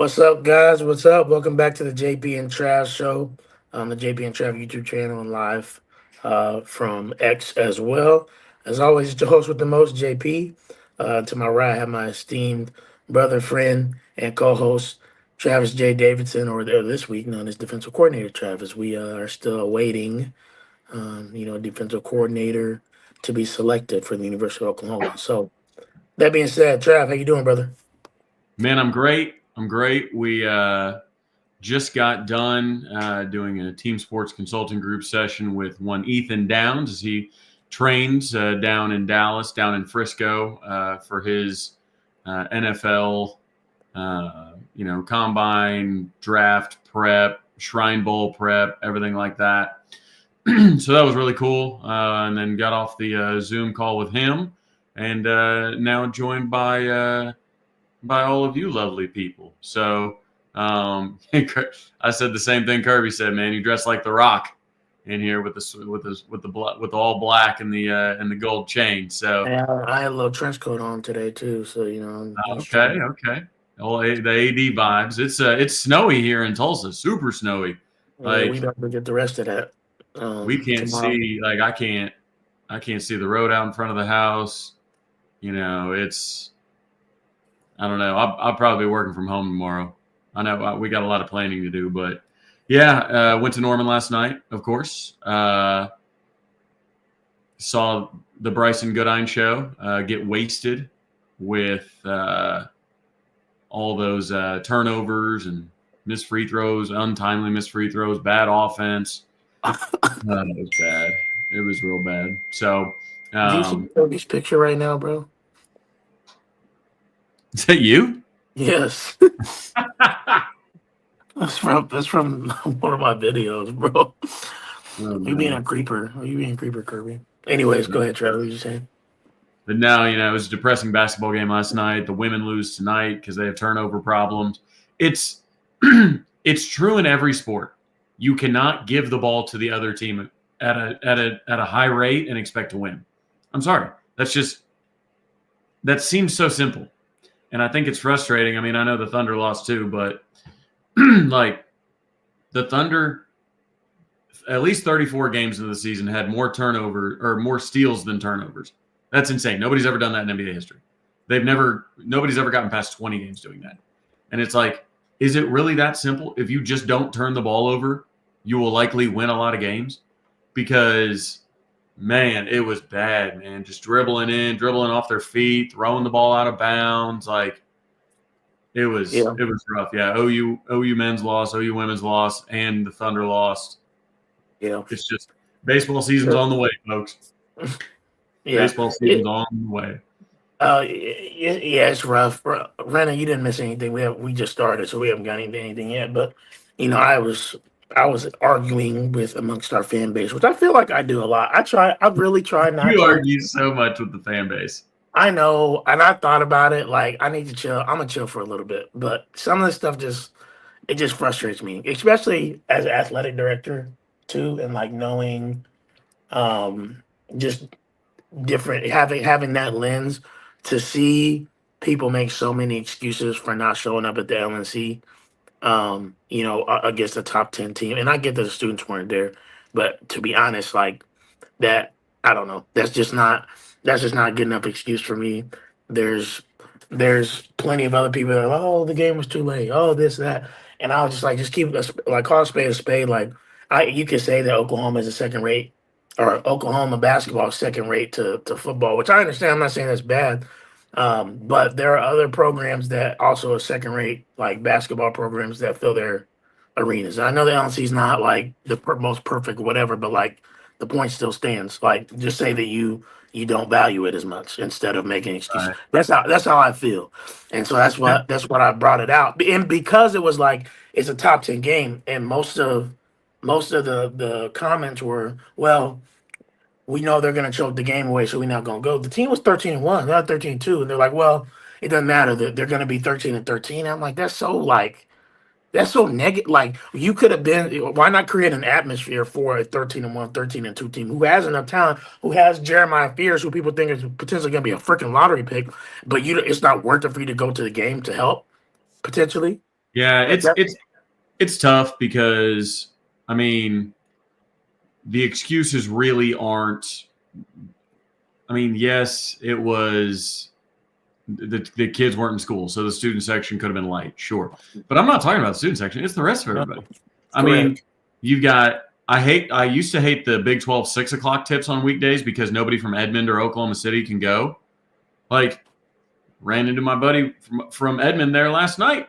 What's up, guys? What's up? Welcome back to the JP and Trav show on the JP and Trav YouTube channel and live from X as well. As always, it's your host with the most, JP. To my right, I have my esteemed brother, friend, and co-host Travis J. Davidson, or this week known as defensive coordinator Travis. We are still awaiting, defensive coordinator to be selected for the University of Oklahoma. So that being said, Trav, how you doing, brother? Man, I'm great. I'm great. We just got done doing a team sports consulting group session with one Ethan Downs as he trains down in Dallas, down in Frisco for his NFL, combine, draft prep, Shrine Bowl prep, everything like that. So that was really cool. And then got off the Zoom call with him, and now joined by all of you lovely people. So I said the same thing Kirby said, man. You dress like the Rock in here with the all black and the gold chain. So Yeah, I had a little trench coat on today too, so okay. All the AD vibes. It's snowy here in Tulsa, super snowy. Yeah, we about to get the rest of that. We can't tomorrow. see, like I can't see the road out in front of the house. It's I don't know. I'll probably be working from home tomorrow. I know we got a lot of planning to do, but yeah, went to Norman last night, of course. Saw the Bryson Goodine show get wasted with all those turnovers and missed free throws, untimely missed free throws, bad offense. It was bad. It was real bad. So, Do you see Kobe's picture right now, bro? is that you? Yes. That's from one of my videos, bro. Oh, You being a creeper. Are you being a creeper, Kirby? Anyways, go ahead, Trevor. What were you saying? But now, it was a depressing basketball game last night. The women lose tonight because they have turnover problems. It's it's true in every sport. You cannot give the ball to the other team at a high rate and expect to win. I'm sorry. That seems so simple. And I think it's frustrating. I mean, I know the Thunder lost too, but like the Thunder, at least 34 games into the season, had more turnover or more steals than turnovers. That's insane. Nobody's ever done that in NBA history. Nobody's ever gotten past 20 games doing that. And it's like, is it really that simple? If you just don't turn the ball over, you will likely win a lot of games. Because, man, it was bad, man. Just dribbling off their feet, throwing the ball out of bounds. Like, it was rough. Yeah, OU men's lost, OU women's lost, and the Thunder lost. Yeah. It's just baseball season's on the way, folks. Yeah. Baseball season's on the way. Yeah, it's rough. Renna, you didn't miss anything. We just started, so we haven't got anything yet. But I was arguing with amongst our fan base, which I feel like I do a lot. I really try not You to argue so much with the fan base. I know, and I thought about it. Like, I need to chill. I'm gonna chill for a little bit, but some of this stuff just frustrates me, especially as an athletic director too, and like knowing, just different having that lens to see people make so many excuses for not showing up at the LNC. Against a top 10 team, and I get that the students weren't there, but to be honest, like that, I don't know. That's just not a good enough excuse for me. There's there's plenty of other people that are like, oh, the game was too late. Oh, this, that. And I was just like, just keep like call a spade a spade. Like you could say that Oklahoma is a second rate or Oklahoma basketball is second rate to football, which I understand. I'm not saying that's bad. But there are other programs that also are second rate, like basketball programs that fill their arenas. I know the LNC is not like the most perfect, whatever, but like the point still stands. Like just say that you don't value it as much instead of making excuses. Right. That's how I feel, and so that's what I brought it out. And because it was like it's a top 10 game, and most of the comments were, well, we know they're going to choke the game away, so we're not going to go. The team was 13-1, not 13-2, and they're like, well, it doesn't matter. They're going to be 13-13. I'm like, that's so negative. Like you could have been. Why not create an atmosphere for a 13-1, 13-2 team who has enough talent, who has Jeremiah Fears, who people think is potentially going to be a freaking lottery pick, but it's not worth it for you to go to the game to help potentially. Yeah, But that, it's tough because I mean the excuses really aren't. I mean, yes, it was the kids weren't in school, so the student section could have been light, sure. But I'm not talking about the student section; it's the rest of no, everybody. I mean, correct. you've got. I used to hate the Big 12 6 o'clock tips on weekdays because nobody from Edmond or Oklahoma City can go. Like, ran into my buddy from Edmond there last night.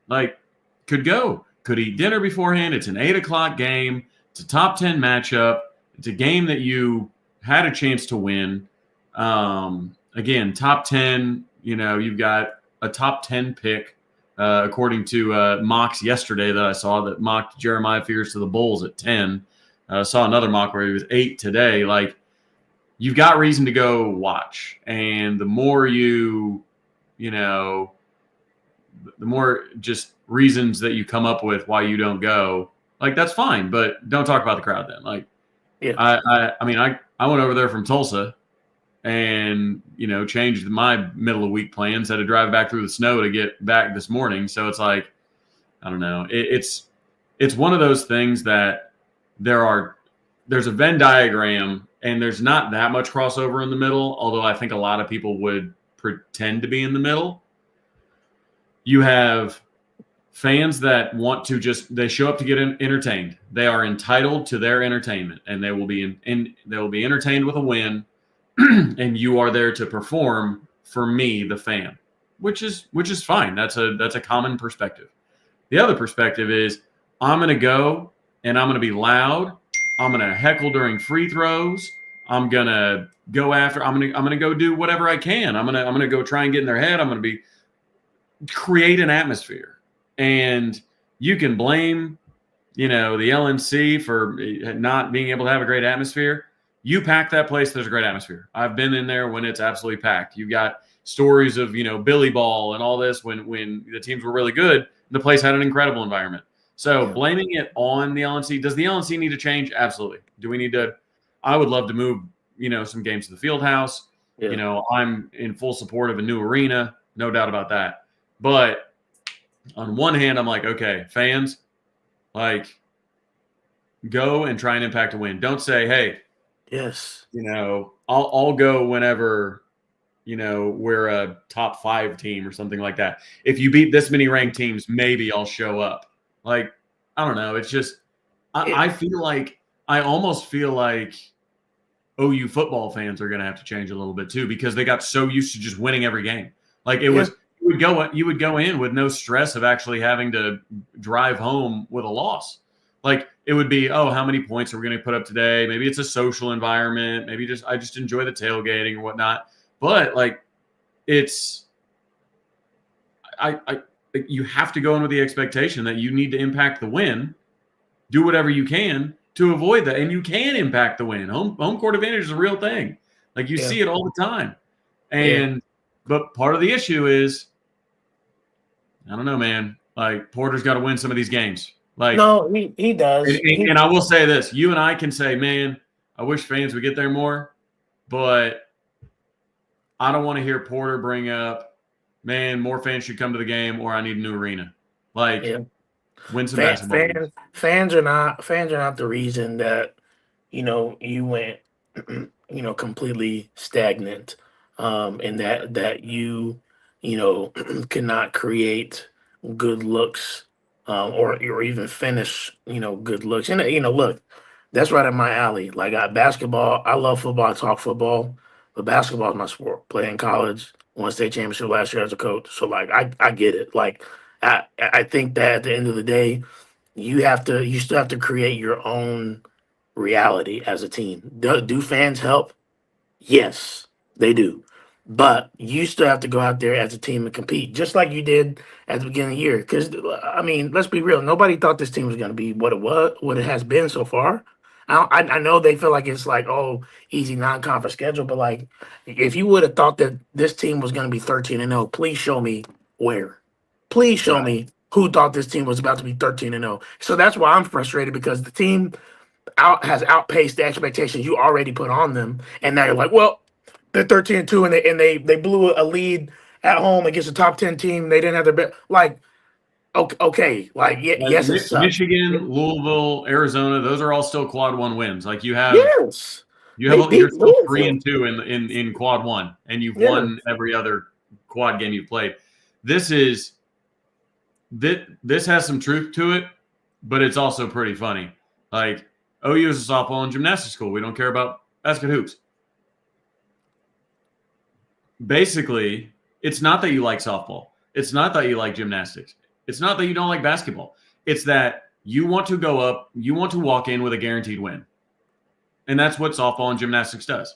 Like, could go, could eat dinner beforehand. It's an 8 o'clock game. It's a top 10 matchup. It's a game that you had a chance to win. Again, top 10, you've got a top 10 pick, according to mocks yesterday that I saw that mocked Jeremiah Fears to the Bulls at 10. Saw another mock where he was 8 today. Like, you've got reason to go watch. And the more the more just reasons that you come up with why you don't go, like, that's fine, but don't talk about the crowd then. Like, Yeah, I mean, I went over there from Tulsa and, changed my middle of week plans, had to drive back through the snow to get back this morning. So it's like, I don't know. It's one of those things that there's a Venn diagram and there's not that much crossover in the middle, although I think a lot of people would pretend to be in the middle. You have fans that want to they show up to get entertained. They are entitled to their entertainment, and they will be they will be entertained with a win. And you are there to perform for me, the fan, which is fine. That's a common perspective. The other perspective is I'm going to go and I'm going to be loud. I'm going to heckle during free throws. I'm going to go after. I'm going to go do whatever I can. I'm going to go try and get in their head. I'm going to create an atmosphere. And you can blame, the LNC for not being able to have a great atmosphere. You pack that place, there's a great atmosphere. I've been in there when it's absolutely packed. You've got stories of, Billy Ball and all this when the teams were really good, the place had an incredible environment. So blaming it on the LNC, does the LNC need to change? Absolutely. Do we need to? I would love to move, some games to the field house. yeah, I'm in full support of a new arena, no doubt about that. But on one hand, I'm like, okay, fans, like, go and try and impact a win. Don't say, hey, yes, I'll go whenever, we're a top 5 team or something like that. If you beat this many ranked teams, maybe I'll show up. Like, I don't know. It's just, I almost feel like OU football fans are going to have to change a little bit too, because they got so used to just winning every game. Like, it was, you would go in with no stress of actually having to drive home with a loss. Like, it would be, oh, how many points are we going to put up today? Maybe it's a social environment. Maybe I just enjoy the tailgating or whatnot. But like, it's, you have to go in with the expectation that you need to impact the win, do whatever you can to avoid that. And you can impact the win. Home court advantage is a real thing. Like, you see it all the time. And, but part of the issue is, I don't know, man, like, Porter's got to win some of these games. Like, no, he does. And I will say this: you and I can say, "Man, I wish fans would get there more," but I don't want to hear Porter bring up, "Man, more fans should come to the game," or "I need a new arena." Like, win some basketball games. Fans are not the reason that you went completely stagnant, and that you cannot create good looks. Or even finish, good looks. And look, that's right up my alley. Like, basketball, I love football. I talk football, but basketball is my sport. Playing college, won state championship last year as a coach. So like, I get it. Like, I think that at the end of the day, you still have to create your own reality as a team. Do fans help? Yes, they do. But you still have to go out there as a team and compete, just like you did at the beginning of the year. Because I mean, let's be real. Nobody thought this team was going to be what it has been so far. I know they feel like it's like, oh, easy non-conference schedule, but like, if you would have thought that this team was going to be 13-0, please show me where. Please show me who thought this team was about to be 13-0. So that's why I'm frustrated, because the team has outpaced the expectations you already put on them, and now you're like, well, they're 13-2, and they blew a lead at home against a top 10 team. They didn't have their like, Okay, like Like yes, it sucks. Michigan, Louisville, Arizona, those are all still quad one wins. Like Yes, they you're beat still three Louisville. and two in quad one, and you've Yeah, won every other quad game you've played. This is this has some truth to it, but it's also pretty funny. Like OU is a softball and gymnastics school. We don't care about basket hoops. Basically, it's not that you like softball. It's not that you like gymnastics. It's not that you don't like basketball. It's that you want to go up, you want to walk in with a guaranteed win. And that's what softball and gymnastics does.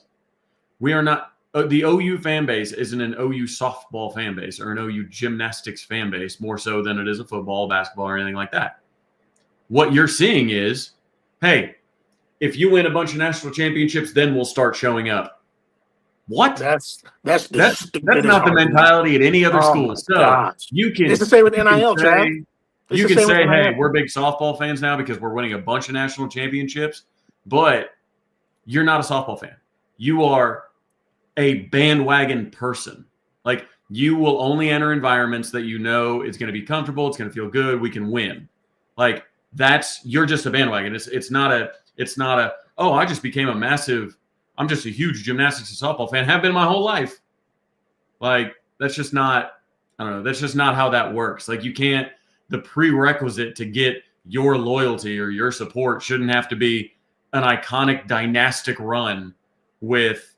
We are not the OU fan base isn't an OU softball fan base or an OU gymnastics fan base more so than it is a football, basketball, or anything like that. What you're seeing is, hey, if you win a bunch of national championships, then we'll start showing up. What? that's the That's stupidest not the argument. mentality at any other Oh school. my So gosh, you it's can the same with you can NIL, Trav. say It's you the can same with say, hey, NIL. we're big softball fans now because we're winning a bunch of national championships, but you're not a softball fan. You are a bandwagon person. Like you will only enter environments that you know it's going to be comfortable, it's going to feel good, we can win. Like you're just a bandwagon. It's not a oh, I just became I'm just a huge gymnastics and softball fan. Have been my whole life. Like that's just not I don't know, that's just not how that works. Like you can't the prerequisite to get your loyalty or your support shouldn't have to be an iconic dynastic run with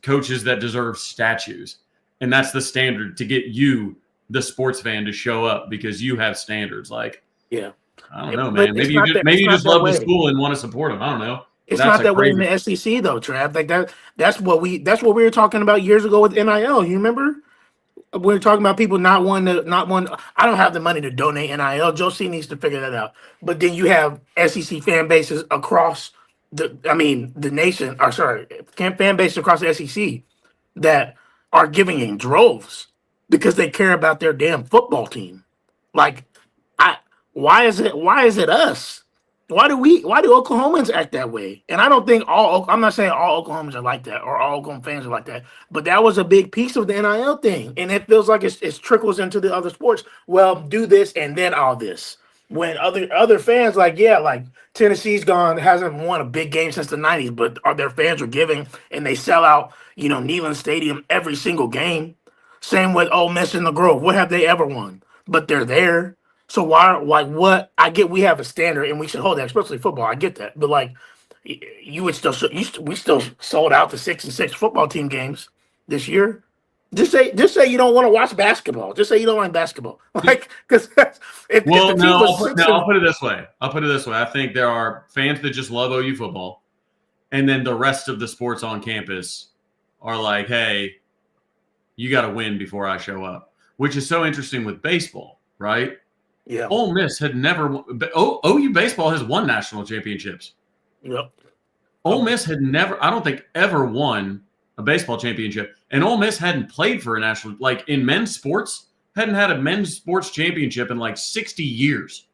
coaches that deserve statues. And that's the standard to get you, the sports fan, to show up because you have standards. Like, Yeah, I don't know, but man. Maybe you just love the school and want to support them. I don't know. it's That's not a that way in crazy. the SEC though, Trav. Like that's what we were talking about years ago with NIL. You remember? We were talking about people not one. I don't have the money to donate NIL. Josie needs to figure that out. But then you have SEC fan bases across the nation. Or sorry, fan bases across the SEC that are giving in droves because they care about their damn football team. Like, I why is it us? Why do Oklahomans act that way? And I don't think I'm not saying all Oklahomans are like that or all Oklahoma fans are like that, but that was a big piece of the NIL thing. And it feels like it's trickles into the other sports. Well, do this and then all this. When other fans like Tennessee's hasn't won a big game since the 90s, but their fans are giving and they sell out, Neyland Stadium every single game. Same with Ole Miss in the Grove. What have they ever won? But they're there. So why, like, what? I get we have a standard and we should hold that, especially football. I get that, but like, you would still, we still sold out the 6-6 football team games this year. Just say you don't want to watch basketball. Just say you don't like basketball, like because if the team was I'll put it this way. I think there are fans that just love OU football, and then the rest of the sports on campus are like, hey, you got to win before I show up, which is so interesting with baseball, right? Yeah. Ole Miss had never OU baseball has won national championships. Yep. Ole Miss had never, I don't think, ever won a baseball championship. And Ole Miss hadn't played for a national, like in men's sports, hadn't had a men's sports championship in like 60 years.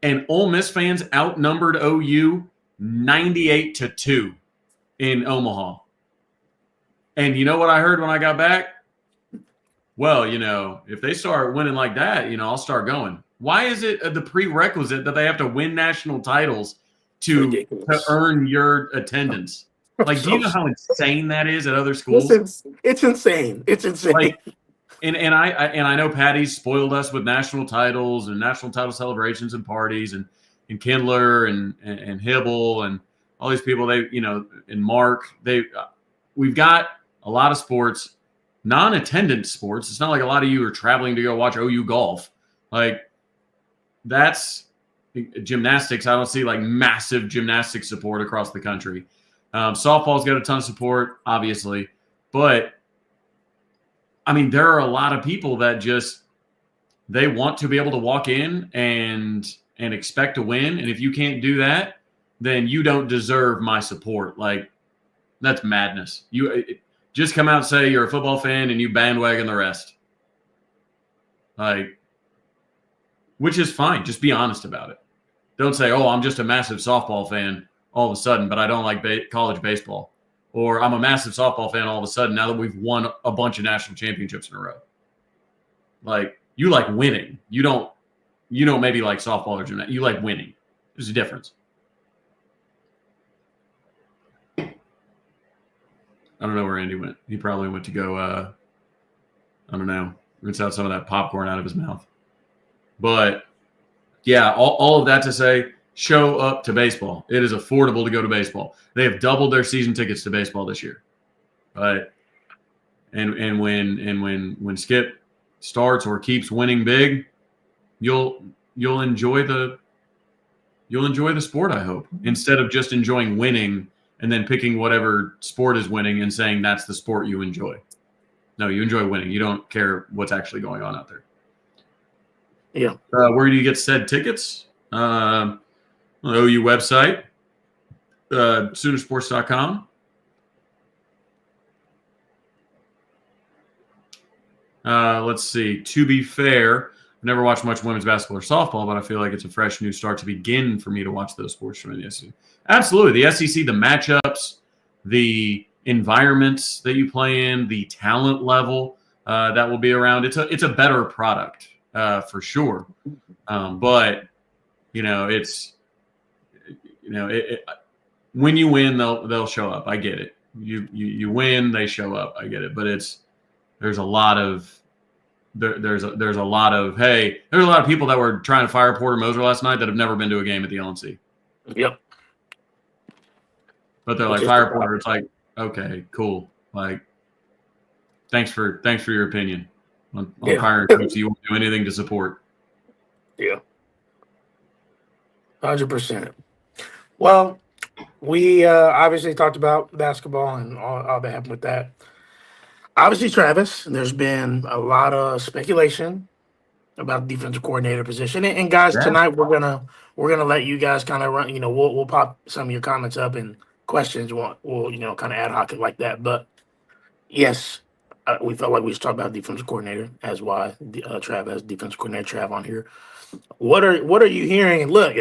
And Ole Miss fans outnumbered OU 98-2 in Omaha. And you know what I heard when I got back? Well, if they start winning like that, I'll start going. Why is it the prerequisite that they have to win national titles to earn your attendance? Like, do you know how insane that is at other schools? It's insane. It's insane. Like, and I know Patty's spoiled us with national titles and national title celebrations and parties and Kindler and Hibble and all these people. And Mark. We've got a lot of sports. Non-attendance sports. It's not like a lot of you are traveling to go watch OU golf. Like that's gymnastics. I don't see like massive gymnastics support across the country. Softball's got a ton of support, obviously, but I mean, there are a lot of people that just they want to be able to walk in and expect to win. And if you can't do that, then you don't deserve my support. Like that's madness. Just come out and say you're a football fan and you bandwagon the rest. Like, which is fine. Just be honest about it. Don't say, oh, I'm just a massive softball fan all of a sudden, but I don't like college baseball. Or I'm a massive softball fan all of a sudden now that we've won a bunch of national championships in a row. Like, You like winning. You don't maybe like softball or gymnastics. You like winning. There's a difference. I don't know where Andy went. He probably went to go, I don't know, rinse out some of that popcorn out of his mouth. But, yeah, all of that to say, show up to baseball. It is affordable to go to baseball. They have doubled their season tickets to baseball this year. But and when Skip starts or keeps winning big, you'll enjoy the sport, I hope, instead of just enjoying winning and then picking whatever sport is winning and saying that's the sport you enjoy. No, you enjoy winning. You don't care what's actually going on out there. Yeah. Where do you get said tickets? OU website, Soonersports.com. Let's see. To be fair, I've never watched much women's basketball or softball, but I feel like it's a fresh new start to begin for me to watch those sports from the SEC. Absolutely. The SEC, the matchups, the environments that you play in, the talent level that will be around. It's a better product for sure. But when you win, they'll show up. I get it. You win, they show up. I get it. But there's a lot of people that were trying to fire Porter Moser last night that have never been to a game at the LNC. Yep. But they're like, fire Porter. It's like, okay, cool. Like, thanks for your opinion on firing coach. You won't do anything to support. Yeah. 100%. Well, we obviously talked about basketball and all that happened with that. Obviously, Travis, there's been a lot of speculation about the defensive coordinator position. And guys, tonight we're gonna let you guys kind of run. We'll pop some of your comments up and questions. We'll kind of ad hoc it like that. But yes, we felt like we should talk about defensive coordinator as why Trav has defensive coordinator Trav on here. What are you hearing? And look,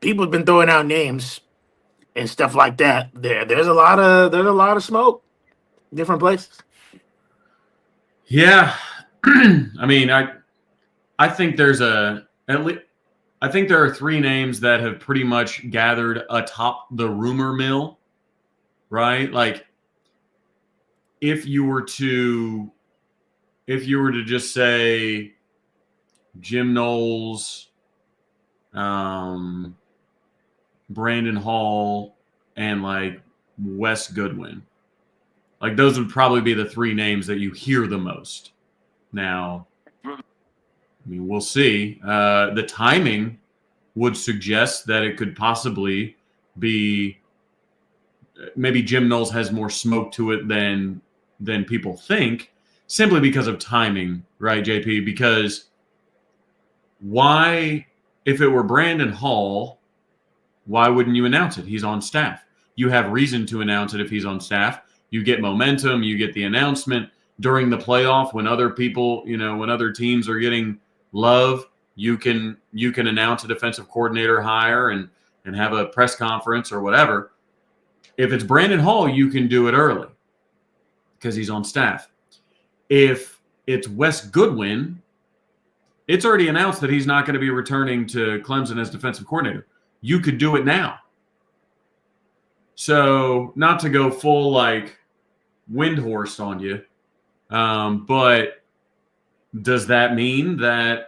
people have been throwing out names and stuff like that. There's a lot of smoke, different places. Yeah, I mean, I think there are three names that have pretty much gathered atop the rumor mill, right? Like, if you were to just say Jim Knowles, Brandon Hall, and like Wes Goodwin, like those would probably be the three names that you hear the most. Now, I mean, we'll see. The timing would suggest that it could possibly be maybe Jim Knowles has more smoke to it than people think, simply because of timing, right, JP? Because why, if it were Brandon Hall, why wouldn't you announce it? He's on staff. You have reason to announce it if he's on staff. You get momentum. You get the announcement during the playoff when other people, when other teams are getting love. You can announce a defensive coordinator hire and have a press conference or whatever. If it's Brandon Hall, you can do it early because he's on staff. If it's Wes Goodwin, it's already announced that he's not going to be returning to Clemson as defensive coordinator. You could do it now. So not to go full like Windhorse on you, but does that mean that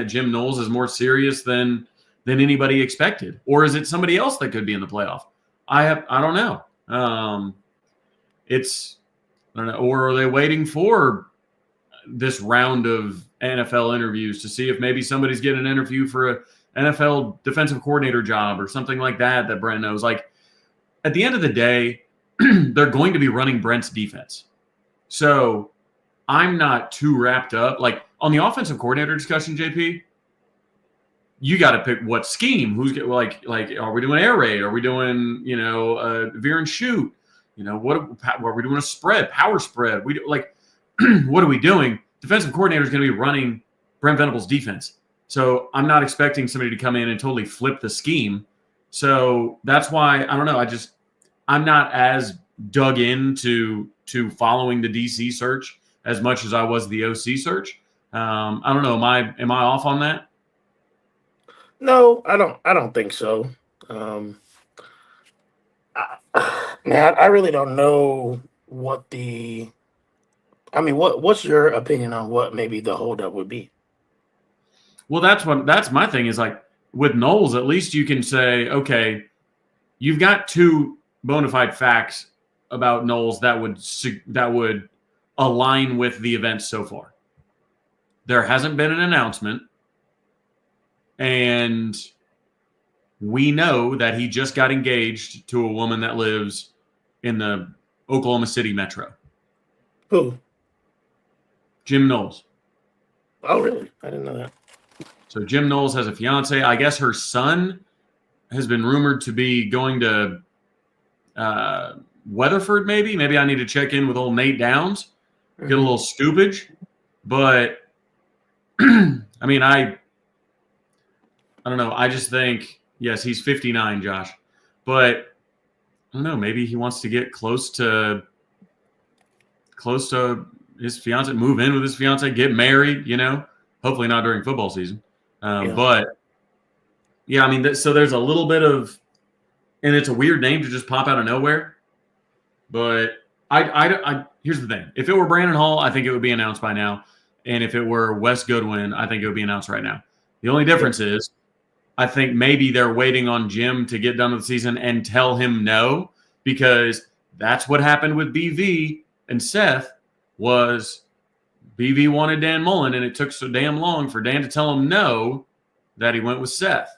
Jim Knowles is more serious than anybody expected, or is it somebody else that could be in the playoff? I don't know. I don't know. Or are they waiting for this round of NFL interviews to see if maybe somebody's getting an interview for a NFL defensive coordinator job or something like that Brent knows? Like, at the end of the day, they're going to be running Brent's defense. So I'm not too wrapped up. Like, on the offensive coordinator discussion, JP, you got to pick what scheme. Who's like? Are we doing air raid? Are we doing veer and shoot? What are we doing? A spread, power spread? What are we doing? Defensive coordinator is going to be running Brent Venables' defense. So I'm not expecting somebody to come in and totally flip the scheme. So that's why I don't know. I'm not as dug into following the DC search as much as I was the OC search. I don't know. Am I off on that? No, I don't think so. Man, I really don't know what the. I mean, what's your opinion on what maybe the holdup would be? Well, that's my thing is like with Knowles, at least you can say, okay, you've got two bona fide facts about Knowles that would align with the events so far. There hasn't been an announcement, and we know that he just got engaged to a woman that lives in the Oklahoma City metro. Who? Jim Knowles. Oh, really? I didn't know that. So Jim Knowles has a fiance. I guess her son has been rumored to be going to Weatherford, maybe. Maybe I need to check in with old Nate Downs, get a little scoopage. But, I mean, I don't know. I just think, yes, he's 59, Josh. But, I don't know. Maybe he wants to get close to his fiance, move in with his fiance, get married, hopefully not during football season. But yeah, I mean, so there's a little bit of, and it's a weird name to just pop out of nowhere. But I here's the thing: if it were Brandon Hall, I think it would be announced by now, and if it were Wes Goodwin, I think it would be announced right now. The only difference is, I think maybe they're waiting on Jim to get done with the season and tell him no, because that's what happened with BV and Seth. Was BV wanted Dan Mullen, and it took so damn long for Dan to tell him no that he went with Seth.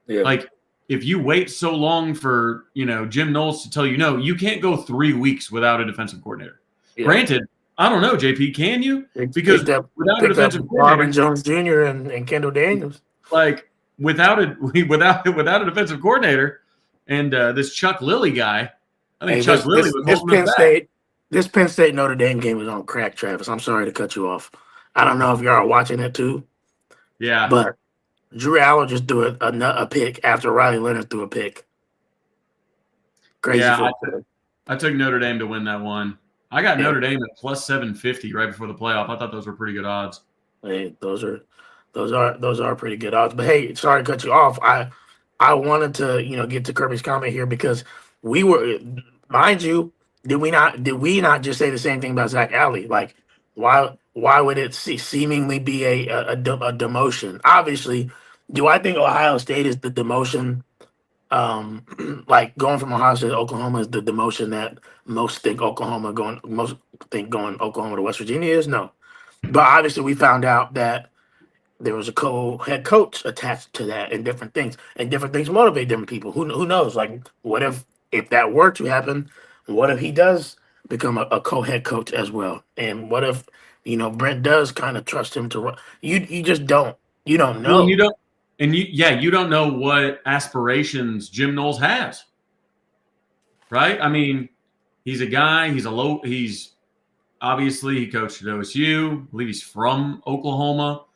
Yeah. Like, if you wait so long for, Jim Knowles to tell you no, you can't go 3 weeks without a defensive coordinator. Yeah. Granted, I don't know, JP, can you? Because without a defensive coordinator, Marvin Jones Jr. and Kendall Daniels. Like, without a defensive coordinator and this Chuck Lilly guy, I think Chuck Lilly was this Penn State. This Penn State Notre Dame game was on crack, Travis. I'm sorry to cut you off. I don't know if y'all are watching it too. Yeah. But Drew Allen just threw a pick after Riley Leonard threw a pick. Crazy. Yeah, I took Notre Dame to win that one. I got Notre Dame at plus 750 right before the playoff. I thought those were pretty good odds. Hey, those are pretty good odds. But hey, sorry to cut you off. I wanted to get to Kirby's comment here because we were, mind you. Did we not just say the same thing about Zach Alley? Like, why would it seemingly be a demotion? Obviously, do I think Ohio State is the demotion? Like going from Ohio State to Oklahoma is the demotion that most think going Oklahoma to West Virginia is? No. But obviously we found out that there was a co-head coach attached to that and different things motivate different people. Who knows? Like, what if that were to happen? What if he does become a co-head coach as well? And what if, Brent does kind of trust him to run? You just don't. You don't know. Well, you don't. And you don't know what aspirations Jim Knowles has. Right? I mean, he's a guy, he's obviously he coached at OSU. I believe he's from Oklahoma.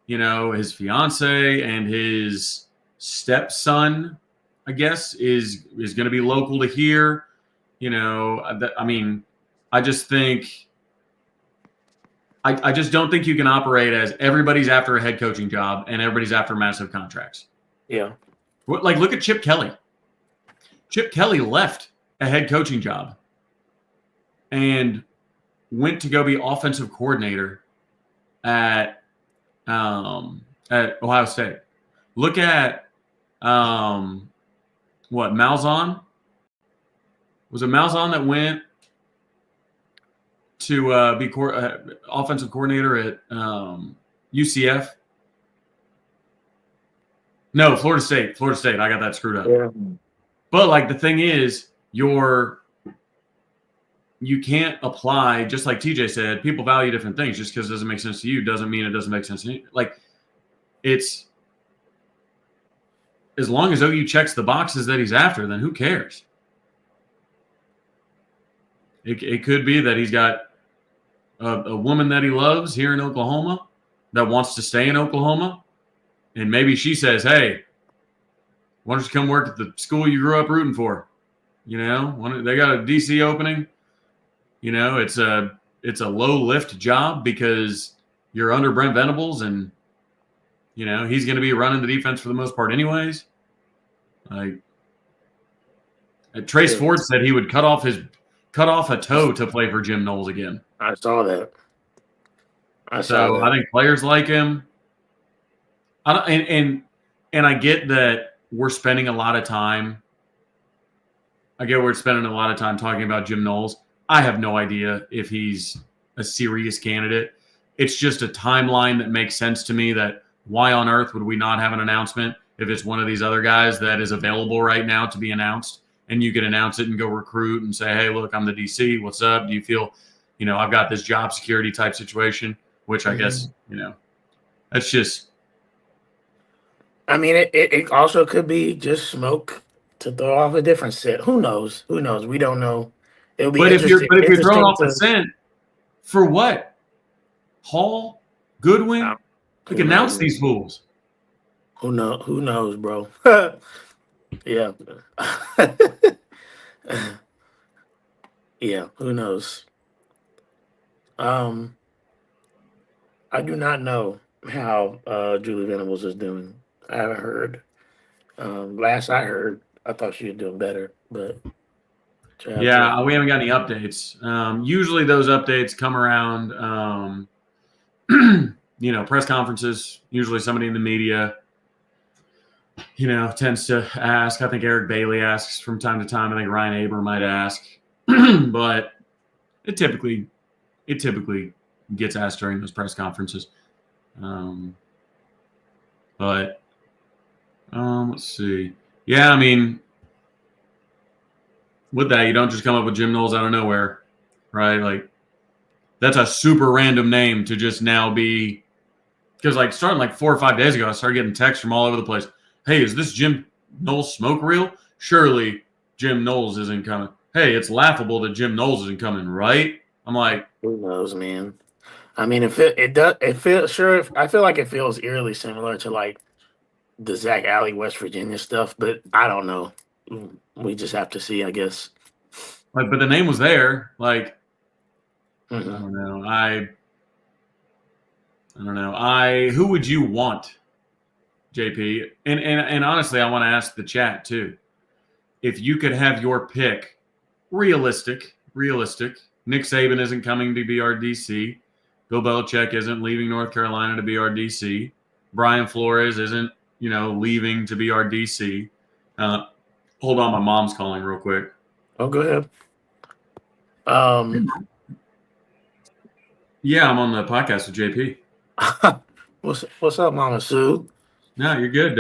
His fiance and his stepson, I guess, is going to be local to here. I mean, I just think I just don't think you can operate as everybody's after a head coaching job and everybody's after massive contracts. Yeah. Like, look at Chip Kelly. Chip Kelly left a head coaching job and went to go be offensive coordinator at Ohio State. Look at Malzahn. Was it Malzahn that went to be offensive coordinator at UCF? No, Florida State. Florida State. I got that screwed up. Yeah. But like the thing is, you can't apply, just like TJ said, people value different things. Just because it doesn't make sense to you doesn't mean it doesn't make sense to you. Like, it's as long as OU checks the boxes that he's after, then who cares? It could be that he's got a woman that he loves here in Oklahoma that wants to stay in Oklahoma. And maybe she says, hey, why don't you come work at the school you grew up rooting for? They got a DC opening. It's it's a low lift job because you're under Brent Venables, and he's going to be running the defense for the most part, anyways. Like Trace Ford said, he would cut off a toe to play for Jim Knowles again. I saw that. I think players like him. And I get that we're spending a lot of time. Talking about Jim Knowles. I have no idea if he's a serious candidate. It's just a timeline that makes sense to me. That why on earth would we not have an announcement if it's one of these other guys that is available right now to be announced, and you can announce it and go recruit and say, hey, look, I'm the DC. What's up? Do you feel, I've got this job security type situation, which I guess, that's just. I mean, it also could be just smoke to throw off a different set. Who knows? We don't know. It'll be if you're throwing off the scent, for what? Hall, Goodwin, we can announce these fools. Who knows, bro? Yeah. Yeah, who knows? I do not know how Julie Venables is doing. I haven't heard. Last I heard, I thought she was doing better, but yeah, we haven't got any updates. Usually those updates come around, press conferences. Usually somebody in the media, tends to ask. I think Eric Bailey asks from time to time. I think Ryan Aber might ask, but it typically gets asked during those press conferences. But let's see. Yeah, I mean, with that, you don't just come up with Jim Knowles out of nowhere, right? Like, that's a super random name to just now be, because starting 4 or 5 days ago, I started getting texts from all over the place. Hey, is this Jim Knowles smoke reel? Surely Jim Knowles isn't coming. Hey, it's laughable that Jim Knowles isn't coming, right? I'm like, who knows, man? I mean, I feel like it feels eerily similar to the Zach Alley, West Virginia stuff, but I don't know. We just have to see, I guess. But the name was there. Mm-hmm. I don't know. I don't know. Who would you want, JP? And honestly, I want to ask the chat too. If you could have your pick, realistic. Nick Saban isn't coming to be our DC. Bill Belichick isn't leaving North Carolina to be our DC. Brian Flores isn't, leaving to be our DC. Hold on, my mom's calling real quick. Oh, go ahead. Yeah, I'm on the podcast with JP. What's up, Mama Sue? No, you're good.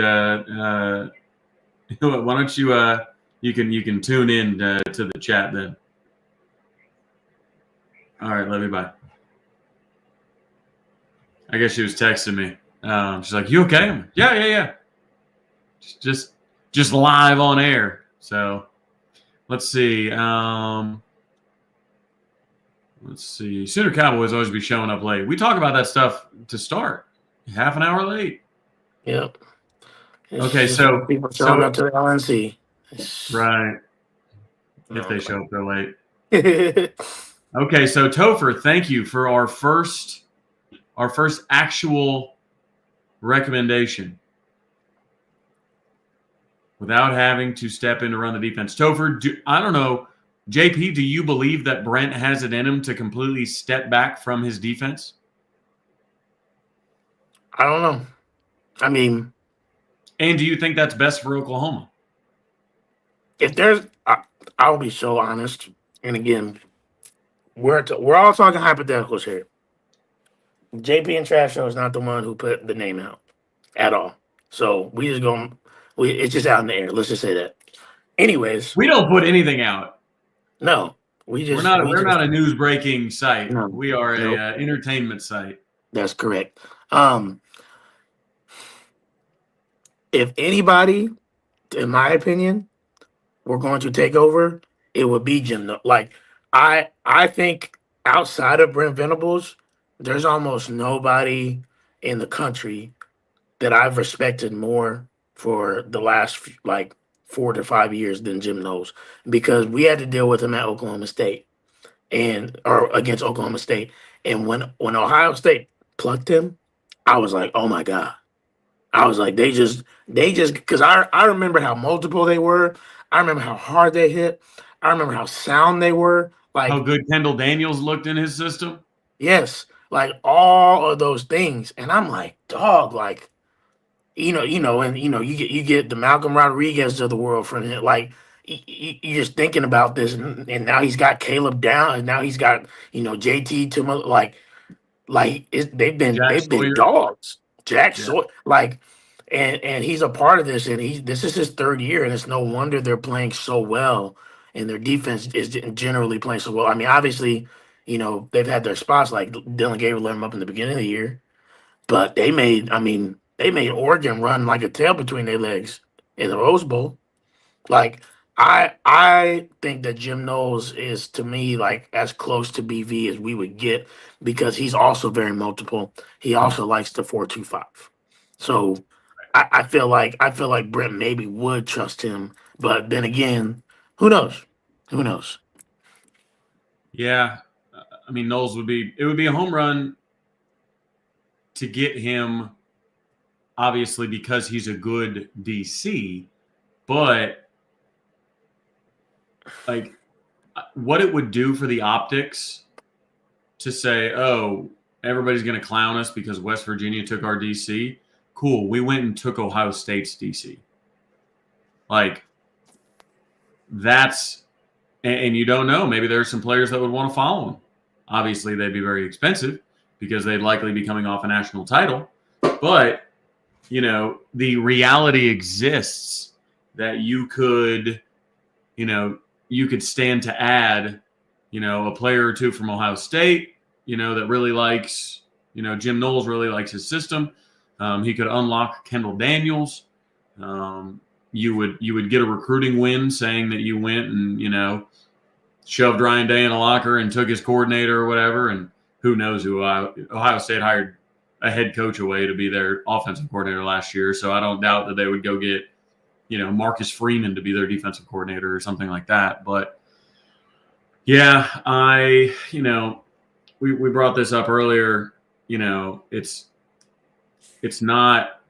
Why don't you you can tune in to the chat then. All right, love you, bye. I guess she was texting me. She's like, "You okay?" I'm like, yeah. Just live on air. So let's see. Sooner Cowboys always be showing up late. We talk about that stuff to start. Half an hour late. Yep. Okay, so people showing up to the LNC. Right. If they show up, they're late. Okay, so Topher, thank you for our first actual recommendation without having to step in to run the defense. Topher, I don't know, JP, do you believe that Brent has it in him to completely step back from his defense? I don't know. I mean, and do you think that's best for Oklahoma? If there's, I'll be so honest. And again, we're all talking hypotheticals here. JP and Trash Show is not the one who put the name out at all. So it's just out in the air. Let's just say that. Anyways, we don't put anything out. No, we're not a news breaking site. No, we are a entertainment site. That's correct. If anybody, in my opinion, were going to take over, it would be Jim. I think outside of Brent Venables, there's almost nobody in the country that I've respected more for the last 4 to 5 years than Jim Knowles, because we had to deal with him at Oklahoma State. and or against Oklahoma State. And when Ohio State plucked him, I was like, oh my god. I was like, they just because I remember how multiple they were. I remember how hard they hit. I remember how sound they were. How Like, good Kendall Daniels looked in his system. yes, like all of those things. And I'm like, dog, like, and you get the Malcolm Rodriguez of the world from it. Like, you're just thinking about this, and now he's got Caleb down, and now he's got JT to Jack they've been Sawyer. dogs. Jack Yeah. Sawyer, like, and he's a part of this, and this is his third year, and it's no wonder they're playing so well, and their defense is generally playing so well. I mean, obviously, they've had their spots like Dylan Gabriel let them up in the beginning of the year, but they made Oregon run like a tail between their legs in the Rose Bowl. Like, I think that Jim Knowles is, to me, like as close to BV as we would get, because he's also very multiple. He also likes the 4-2-5. So I feel like Brent maybe would trust him, but then again, who knows? Who knows? Yeah. I mean, Knowles would be a home run to get him, obviously, because he's a good DC, but like what it would do for the optics to say, oh, everybody's going to clown us because West Virginia took our DC. Cool. We went and took Ohio State's DC. Like, that's, and you don't know. Maybe there's some players that would want to follow him. Obviously, they'd be very expensive because they'd likely be coming off a national title. But, the reality exists that you could stand to add, a player or two from Ohio State, that really likes, Jim Knowles really likes his system. He could unlock Kendall Daniels. You would get a recruiting win saying that you went and, shoved Ryan Day in a locker and took his coordinator or whatever. And who knows who Ohio State hired a head coach away to be their offensive coordinator last year. So I don't doubt that they would go get, Marcus Freeman to be their defensive coordinator or something like that. But yeah, we brought this up earlier. It's not,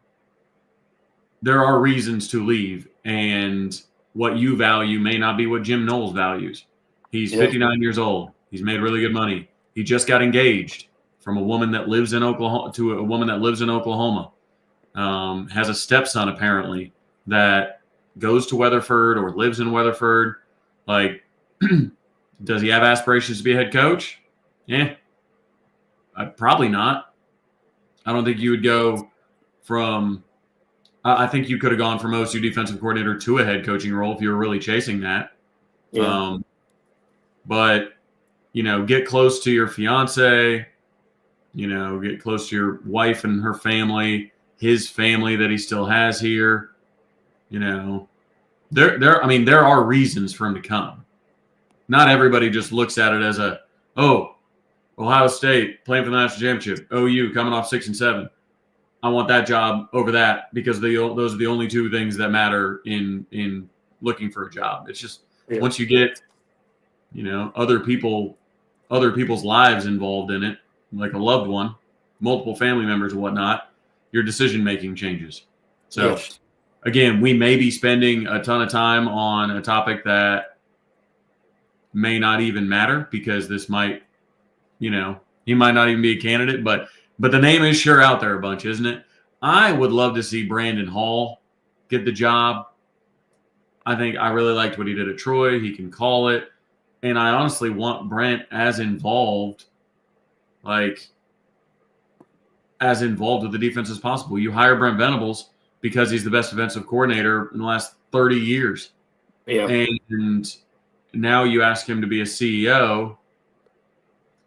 there are reasons to leave, and what you value may not be what Jim Knowles values. He's 59 years old. He's made really good money. He just got engaged from a woman that lives in Oklahoma to a woman that lives in Oklahoma. Has a stepson apparently that goes to Weatherford or lives in Weatherford. Like, does he have aspirations to be a head coach? Yeah, probably not. I don't think you would go from. I think you could have gone from OSU defensive coordinator to a head coaching role if you were really chasing that. Yeah. But get close to your fiance. Get close to your wife and her family, his family that he still has here. There are reasons for him to come. Not everybody just looks at it as Ohio State playing for the national championship, OU coming off 6 and 7. I want that job over that because those are the only two things that matter in looking for a job. It's just once you get, other people's lives involved in it, like a loved one, multiple family members and whatnot, your decision making changes. So again, we may be spending a ton of time on a topic that may not even matter because this might, he might not even be a candidate, but the name is sure out there a bunch, isn't it? I would love to see Brandon Hall get the job. I think I really liked what he did at Troy. He can call it. And I honestly want Brent as involved with the defense as possible. You hire Brent Venables because he's the best defensive coordinator in the last 30 years. Yeah. And now you ask him to be a CEO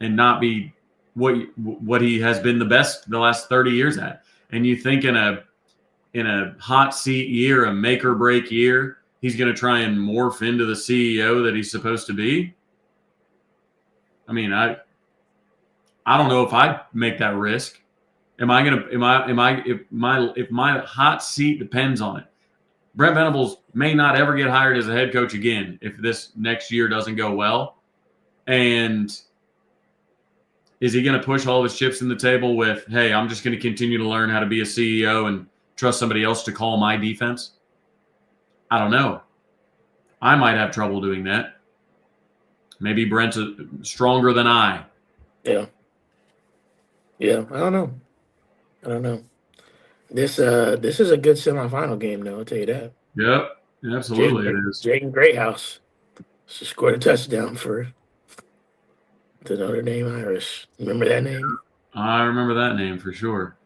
and not be what he has been the last 30 years at. And you think in a hot seat year, a make or break year, he's going to try and morph into the CEO that he's supposed to be. I mean, I don't know if I'd make that risk. If my hot seat depends on it. Brent Venables may not ever get hired as a head coach again if this next year doesn't go well. And is he going to push all his chips in the table with, hey, I'm just going to continue to learn how to be a CEO and trust somebody else to call my defense? I don't know. I might have trouble doing that. Maybe Brent's stronger than I. Yeah. Yeah. I don't know. This is a good semifinal game, though. I'll tell you that. Yep, absolutely it is. Jaden Greathouse scored a touchdown for the Notre Dame Irish. Remember that name? I remember that name for sure.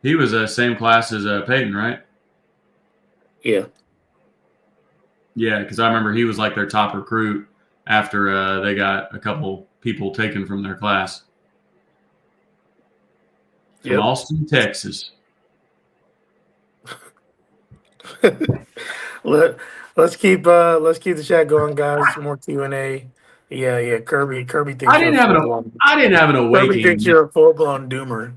He was the same class as Peyton, right? Yeah. Yeah, because I remember he was like their top recruit after they got a couple people taken from their class. From Austin, Texas. Let's keep the chat going, guys. Some more Q&A. Yeah. Kirby thinks I didn't have an awakening. Kirby thinks you're a full-blown doomer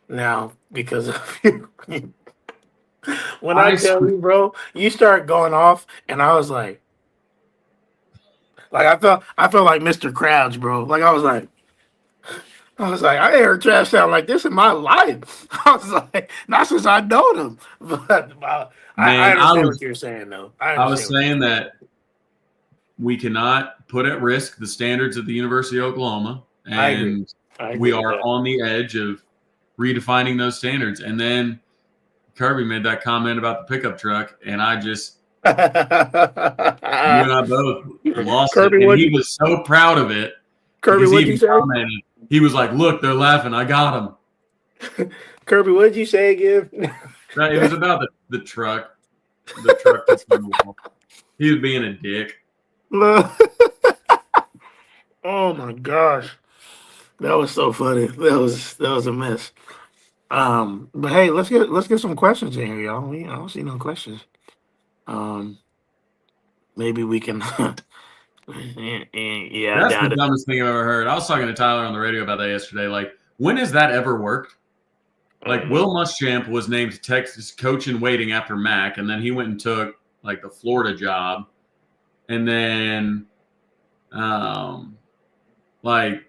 now because of you. When I tell you, bro, you start going off, and I was like I felt like Mr. Krabs, bro. Like I was like, I ain't heard Trav sound like this in my life. I was like, not since I know them. But I understand what you're saying, though. I was saying that we cannot put at risk the standards at the University of Oklahoma, and I agree we are on the edge of redefining those standards. And then Kirby made that comment about the pickup truck, and I just you and I both lost Kirby, it. And he was so proud of it. Kirby, what'd you say? He was like, "Look, they're laughing. I got him." Kirby, what did you say again? Right, it was about the truck. The truck that's on the wall. He was being a dick. Oh my gosh, that was so funny. That was a mess. But hey, let's get some questions in here, y'all. I don't see no questions. Maybe we can. Yeah, that's the dumbest thing I've ever heard. I was talking to Tyler on the radio about that yesterday. Like, when has that ever worked? Like, Will Muschamp was named Texas coach in waiting after Mac, and then he went and took like the Florida job, and then, like,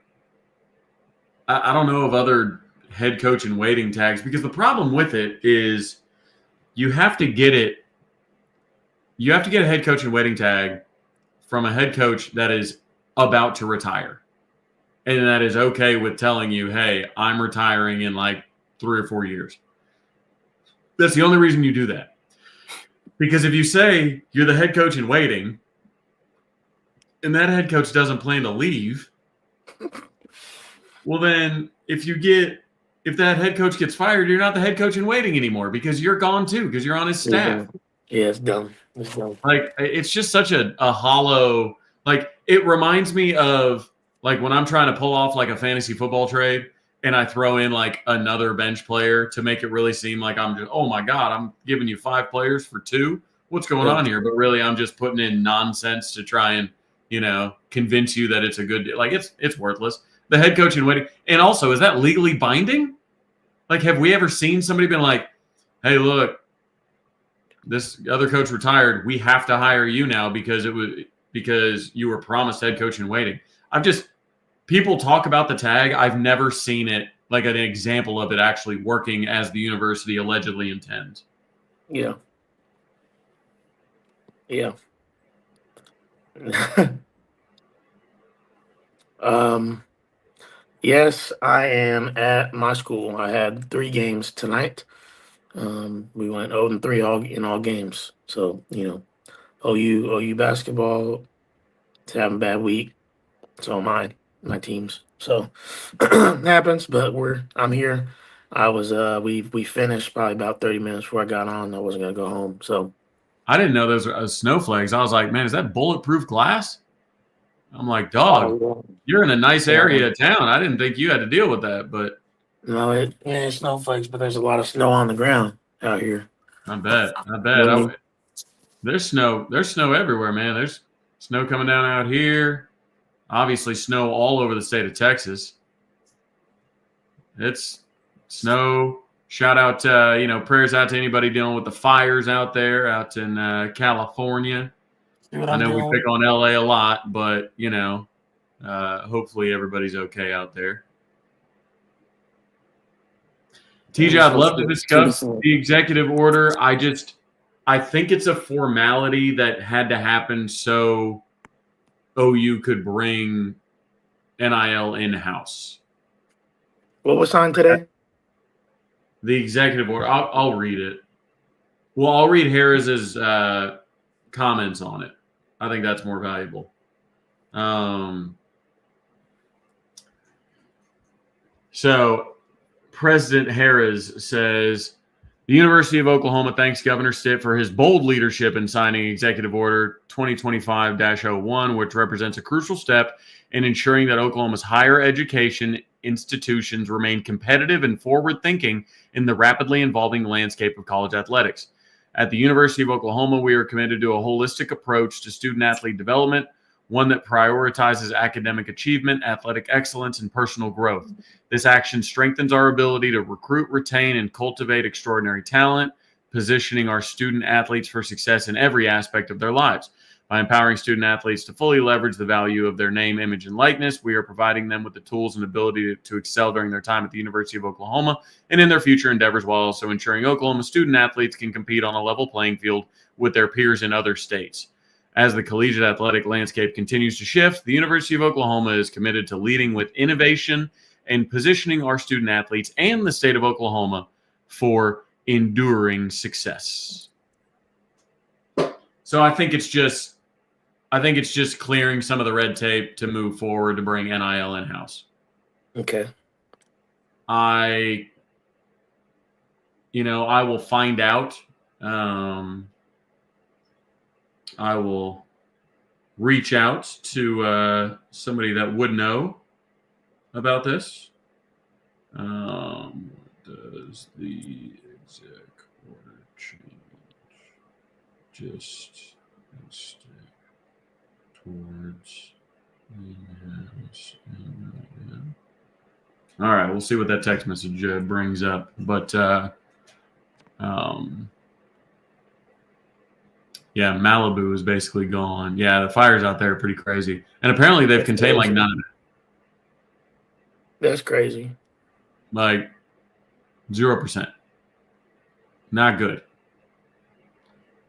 I don't know of other head coach in waiting tags, because the problem with it is you have to get it. You have to get a head coach in waiting tag from a head coach that is about to retire, and that is okay with telling you, hey, I'm retiring in like 3 or 4 years. That's the only reason you do that. Because if you say you're the head coach in waiting and that head coach doesn't plan to leave, well then if that head coach gets fired, you're not the head coach in waiting anymore, because you're gone too, because you're on his staff. Yeah, it's dumb. Like, it's just such a hollow, like, it reminds me of like when I'm trying to pull off like a fantasy football trade and I throw in like another bench player to make it really seem like I'm just, oh my God, I'm giving you 5 players for 2. What's going on here? But really, I'm just putting in nonsense to try and, convince you that it's a good, like, it's worthless. The head coach in waiting. And also, is that legally binding? Like, have we ever seen somebody been like, hey, look, this other coach retired. We have to hire you now because you were promised head coach in waiting. People talk about the tag. I've never seen it, like an example of it actually working as the university allegedly intends. Yeah. Yes, I am at my school. I had 3 games tonight. We went 0-3 in all games. So, OU basketball is having a bad week. So my teams. So it happens, but I'm here. I was we finished probably about 30 minutes before I got on. I wasn't gonna go home. So I didn't know those were snowflakes. I was like, man, is that bulletproof glass? I'm like, dog, you're in a nice area of town. I didn't think you had to deal with that, but no, it's snowflakes, but there's a lot of snow on the ground out here. I bet. There's snow everywhere, man. There's snow coming down out here. Obviously, snow all over the state of Texas. It's snow. Shout out, prayers out to anybody dealing with the fires out there, in California. I know we pick on LA a lot, but, Hopefully everybody's okay out there. TJ, I'd love to discuss the executive order. I think it's a formality that had to happen so OU could bring NIL in-house. What was signed today? The executive order. I'll read it. Well, I'll read Harris's comments on it. I think that's more valuable. So President Harris says, the University of Oklahoma thanks Governor Stitt for his bold leadership in signing Executive Order 2025-01, which represents a crucial step in ensuring that Oklahoma's higher education institutions remain competitive and forward-thinking in the rapidly evolving landscape of college athletics. At the University of Oklahoma, we are committed to a holistic approach to student-athlete development, one that prioritizes academic achievement, athletic excellence, and personal growth. This action strengthens our ability to recruit, retain, and cultivate extraordinary talent, positioning our student athletes for success in every aspect of their lives. By empowering student athletes to fully leverage the value of their name, image, and likeness, we are providing them with the tools and ability to excel during their time at the University of Oklahoma and in their future endeavors, while also ensuring Oklahoma student athletes can compete on a level playing field with their peers in other states. As the collegiate athletic landscape continues to shift, the University of Oklahoma is committed to leading with innovation and positioning our student athletes and the state of Oklahoma for enduring success. So I think it's just clearing some of the red tape to move forward to bring NIL in-house. Okay. I will find out. I will reach out to somebody that would know about this. What does the exec order change? Just a step towards in-house. All right, we'll see what that text message brings up. But yeah, Malibu is basically gone. Yeah, the fires out there are pretty crazy. And apparently they've contained like none of it. That's crazy. Like 0%. Not good.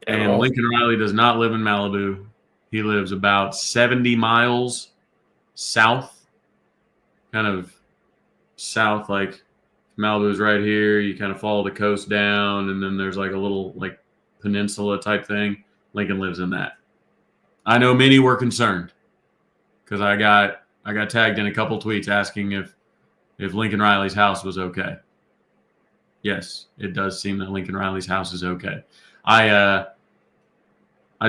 And Lincoln Riley does not live in Malibu. He lives about 70 miles south, kind of south, like Malibu's right here. You kind of follow the coast down, and then there's like a little like peninsula type thing. Lincoln lives in that. I know many were concerned because I got tagged in a couple tweets asking if Lincoln Riley's house was okay. Yes, it does seem that Lincoln Riley's house is okay. I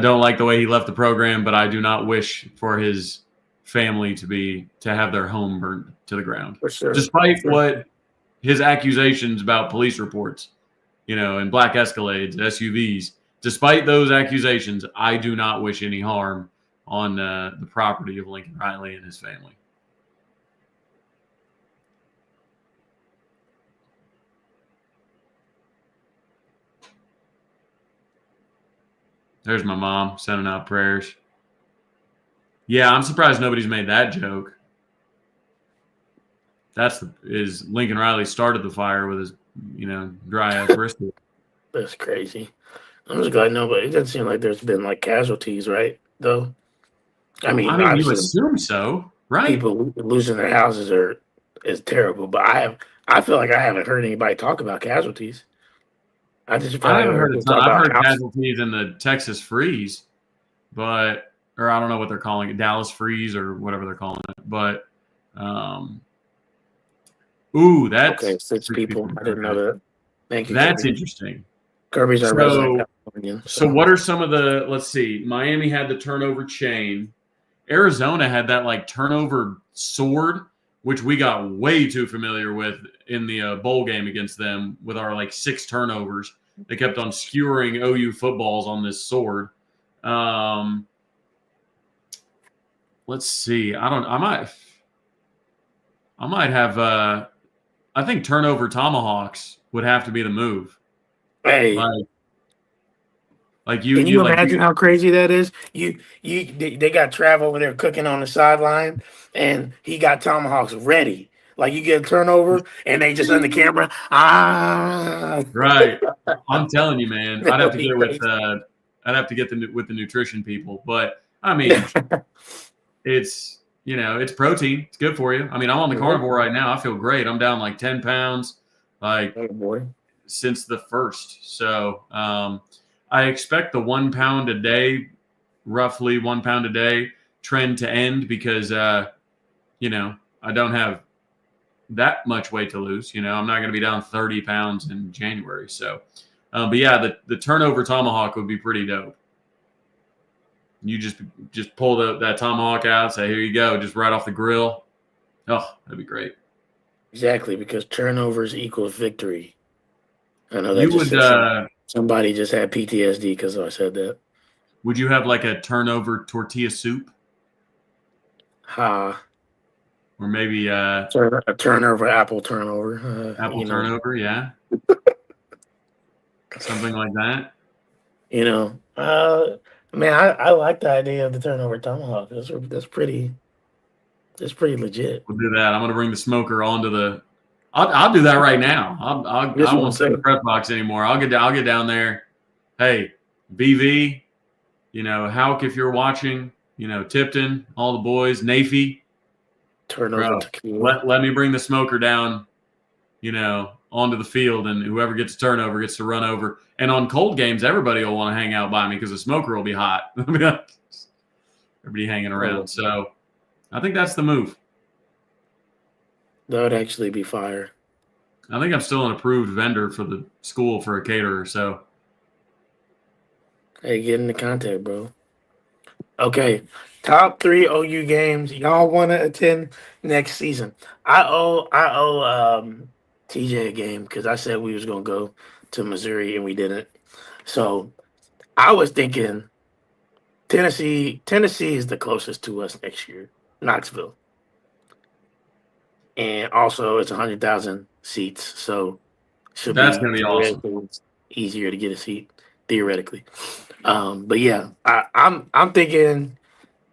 don't like the way he left the program, but I do not wish for his family to have their home burned to the ground. For sure. Despite what his accusations about police reports, and black Escalades, SUVs. Despite those accusations, I do not wish any harm on the property of Lincoln Riley and his family. There's my mom sending out prayers. Yeah, I'm surprised nobody's made that joke. Is Lincoln Riley started the fire with his, dry ass brisket. That's crazy. I'm just glad nobody. It doesn't seem like there's been like casualties, right? Though, I mean you assume so, right? People losing their houses is terrible, but I feel like I haven't heard anybody talk about casualties. I haven't heard a ton. I've heard casualties in the Texas freeze, or I don't know what they're calling it, Dallas freeze or whatever they're calling it. But, that's okay. 6 people. I didn't know that. Thank you. That's Kirby. Interesting. Kirby's our resident. So what are some of the? Let's see. Miami had the turnover chain. Arizona had that like turnover sword, which we got way too familiar with in the bowl game against them with our like 6 turnovers. They kept on skewering OU footballs on this sword. Let's see. I might have. I think turnover tomahawks would have to be the move. Hey, Like Can you you like imagine how crazy that is? They got Trav over there cooking on the sideline, and he got tomahawks ready. Like you get a turnover, and they just on the camera. Ah, right. I'm telling you, man. I'd have that'd to be get with crazy. I'd have to get with the nutrition people. But I mean, it's it's protein. It's good for you. I mean, I'm on the carnivore right now. I feel great. I'm down like 10 pounds, like Oh boy. since the first. So I expect the 1 pound a day, roughly 1 pound a day trend to end because I don't have that much weight to lose. I'm not going to be down 30 pounds in January. So, but yeah, the turnover tomahawk would be pretty dope. You just pull that tomahawk out, say, here you go, just right off the grill. Oh, that'd be great. Exactly, because turnovers equals victory. I know that You just would said somebody just had PTSD because I said that. would you have like a turnover tortilla soup Ha. or maybe A turnover, apple turnover. apple turnover? Yeah, something like that. You know, man, I like the idea of the turnover tomahawk. That's pretty legit. We'll do that. I'm gonna bring the smoker onto the. I'll do that right now. This I one won't sit in say the press box anymore. I'll get down there. Hey, BV, Hauk if you're watching, Tipton, all the boys, Nafy, turnover bro. tequila. Let me bring the smoker down, onto the field, and whoever gets a turnover gets to run over. And on cold games, everybody will want to hang out by me because the smoker will be hot. Everybody hanging around. So I think that's the move. That would actually be fire. I think I'm still an approved vendor for the school for a caterer. So Hey, get into contact, bro. Okay, top 3 OU games y'all want to attend next season. I owe TJ a game because I said we was gonna go to Missouri and we didn't. So I was thinking Tennessee. Tennessee is the closest to us next year. Knoxville, and also it's 100,000 seats, so should that's be going to be awesome. theoretically easier to get a seat theoretically. But yeah, I'm thinking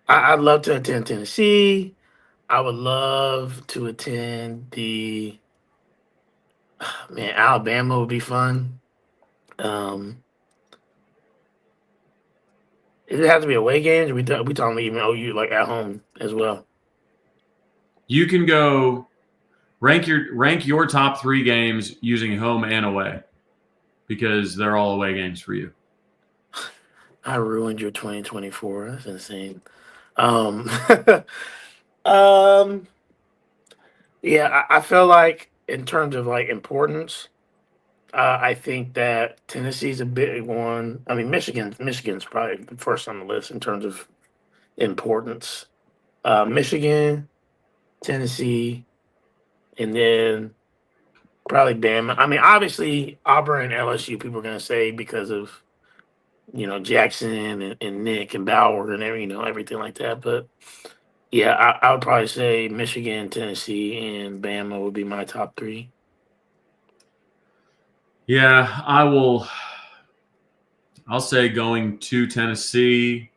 I'd love to attend Tennessee. I would love to attend the man Alabama would be fun. Um, Does it have to be away games? Or we talking even OU like at home as well? You can go rank your top 3 games using home and away because they're all away games for you. I ruined your 2024. That's insane. Um, um, yeah, I feel like in terms of like importance, I think that Tennessee's a big one. I mean, Michigan's probably first on the list in terms of importance. Michigan, Tennessee, and then probably Bama. I mean, obviously Auburn and LSU. People are gonna say because of Jackson and Nick and Bauer and everything like that. But yeah, I would probably say Michigan, Tennessee, and Bama would be my top 3. Yeah, I will. I'll say going to Tennessee.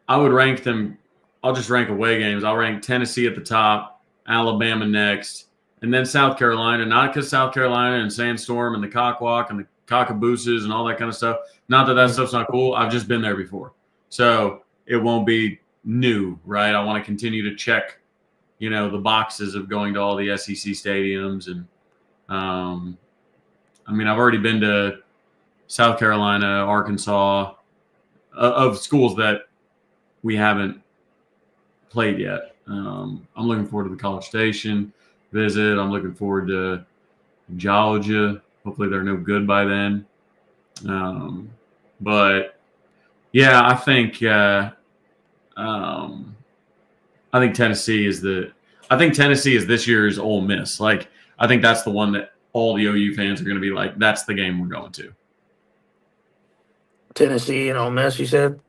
I would rank them. I'll just rank away games. I'll rank Tennessee at the top, Alabama next, and then South Carolina. Not because South Carolina and Sandstorm and the Cockwalk and the Cockabooses and all that kind of stuff. Not that stuff's not cool. I've just been there before. So it won't be new, right? I want to continue to check, the boxes of going to all the SEC stadiums. And, I mean, I've already been to South Carolina, Arkansas, of schools that we haven't played yet. I'm looking forward to the College Station visit. I'm looking forward to Georgia. Hopefully they're no good by then. But yeah, I think Tennessee is this year's Ole Miss. Like, I think that's the one that all the OU fans are going to be like, that's the game we're going to. Tennessee and Ole Miss, you said?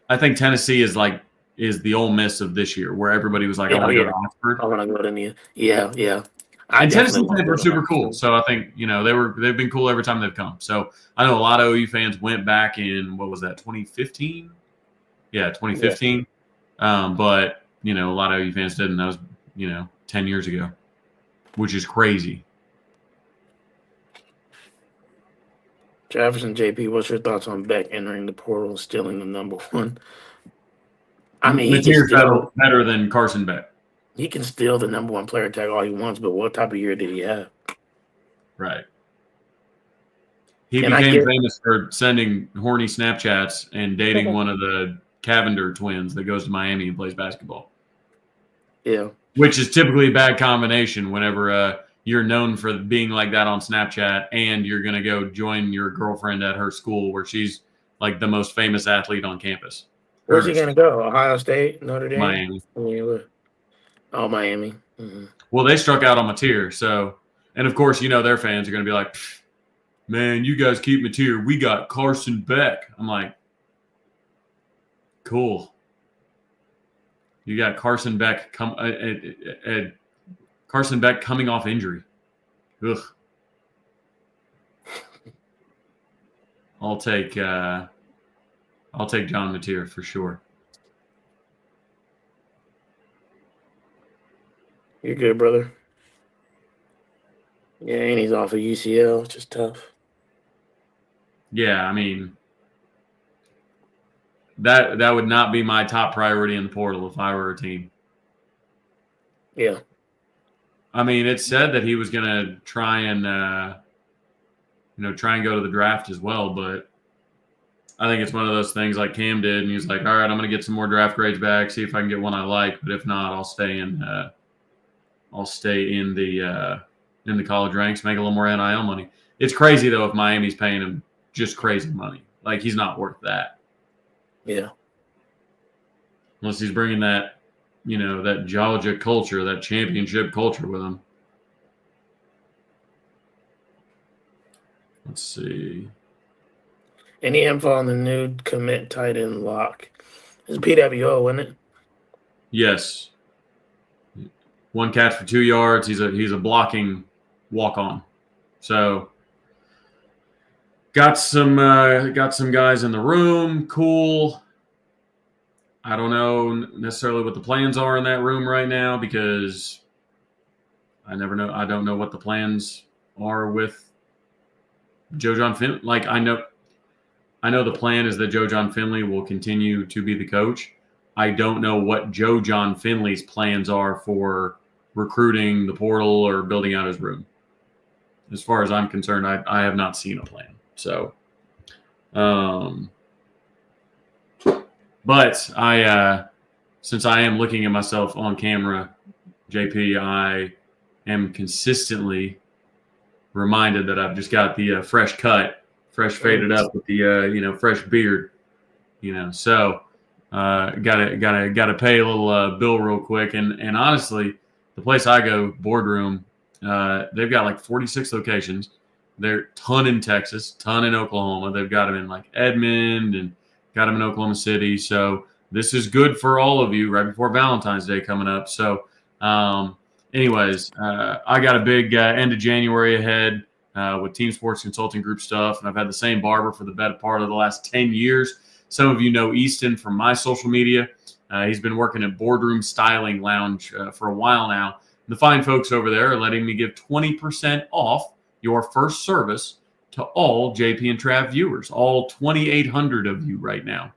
I think Tennessee is the Ole Miss of this year, where everybody was like, I want to go to Oxford. I want to go to yeah. I And Tennessee definitely want fans to were go to super cool. Arkansas. So I think, they've been cool every time they've come. So I know a lot of OU fans went back in, what was that, 2015? Yeah, 2015. But, a lot of OU fans didn't. That was, 10 years ago, which is crazy. Jefferson JP, what's your thoughts on Beck entering the portal and stealing the number one? I mean, Mateer's better than Carson Beck. he can steal the number one player tag all he wants, but what type of year did he have? Right. He And I became get, famous for sending horny Snapchats and dating one of the Cavender twins that goes to Miami and plays basketball. yeah, Which is typically a bad combination whenever you're known for being like that on Snapchat and you're going to go join your girlfriend at her school where she's like the most famous athlete on campus. where's he gonna go? Ohio State, Notre Dame, Miami. Oh, Miami. Mm-hmm. Well, they struck out on Mateer, so, and of course, their fans are going to be like, man, you guys keep Mateer. We got Carson Beck. I'm like, cool. You got Carson Beck Carson Beck coming off injury. Ugh. I'll take John Mateer for sure. You're good, brother. Yeah, and he's off of UCL, which is tough. Yeah, I mean, that would not be my top priority in the portal if I were a team. Yeah. I mean, it said that he was going to try and go to the draft as well, but I think it's one of those things like Cam did, and he's like, all right, I'm going to get some more draft grades back, see if I can get one I like, but if not, I'll stay in the college ranks, make a little more NIL money. It's crazy though if Miami's paying him just crazy money. Like, he's not worth that. Yeah. Unless he's bringing that, that Georgia culture, that championship culture with him. Let's see. Any info on the new commit tight end lock? It's PWO, wasn't it? Yes. 1 catch for 2 yards. He's a blocking walk-on. So got some guys in the room. Cool. I don't know necessarily what the plans are in that room right now because I never know. I don't know what the plans are with Joe John Finley. Like, I know the plan is that Joe John Finley will continue to be the coach. I don't know what Joe John Finley's plans are for recruiting the portal or building out his room. As far as I'm concerned, I have not seen a plan. So, but since I am looking at myself on camera, JP, I am consistently reminded that I've just got the fresh cut, fresh faded up with the fresh beard, So gotta pay a little bill real quick, and honestly, the place I go, Boardroom, they've got like 46 locations. They're ton in Texas, ton in Oklahoma. They've got them in like Edmond and got them in Oklahoma City. So this is good for all of you right before Valentine's Day coming up. So anyways, I got a big end of January ahead with Team Sports Consulting Group stuff. And I've had the same barber for the better part of the last 10 years. Some of you know Easton from my social media. He's been working at Boardroom Styling Lounge for a while now. The fine folks over there are letting me give 20% off your first service to all JP and Trav viewers, all 2,800 of you right now.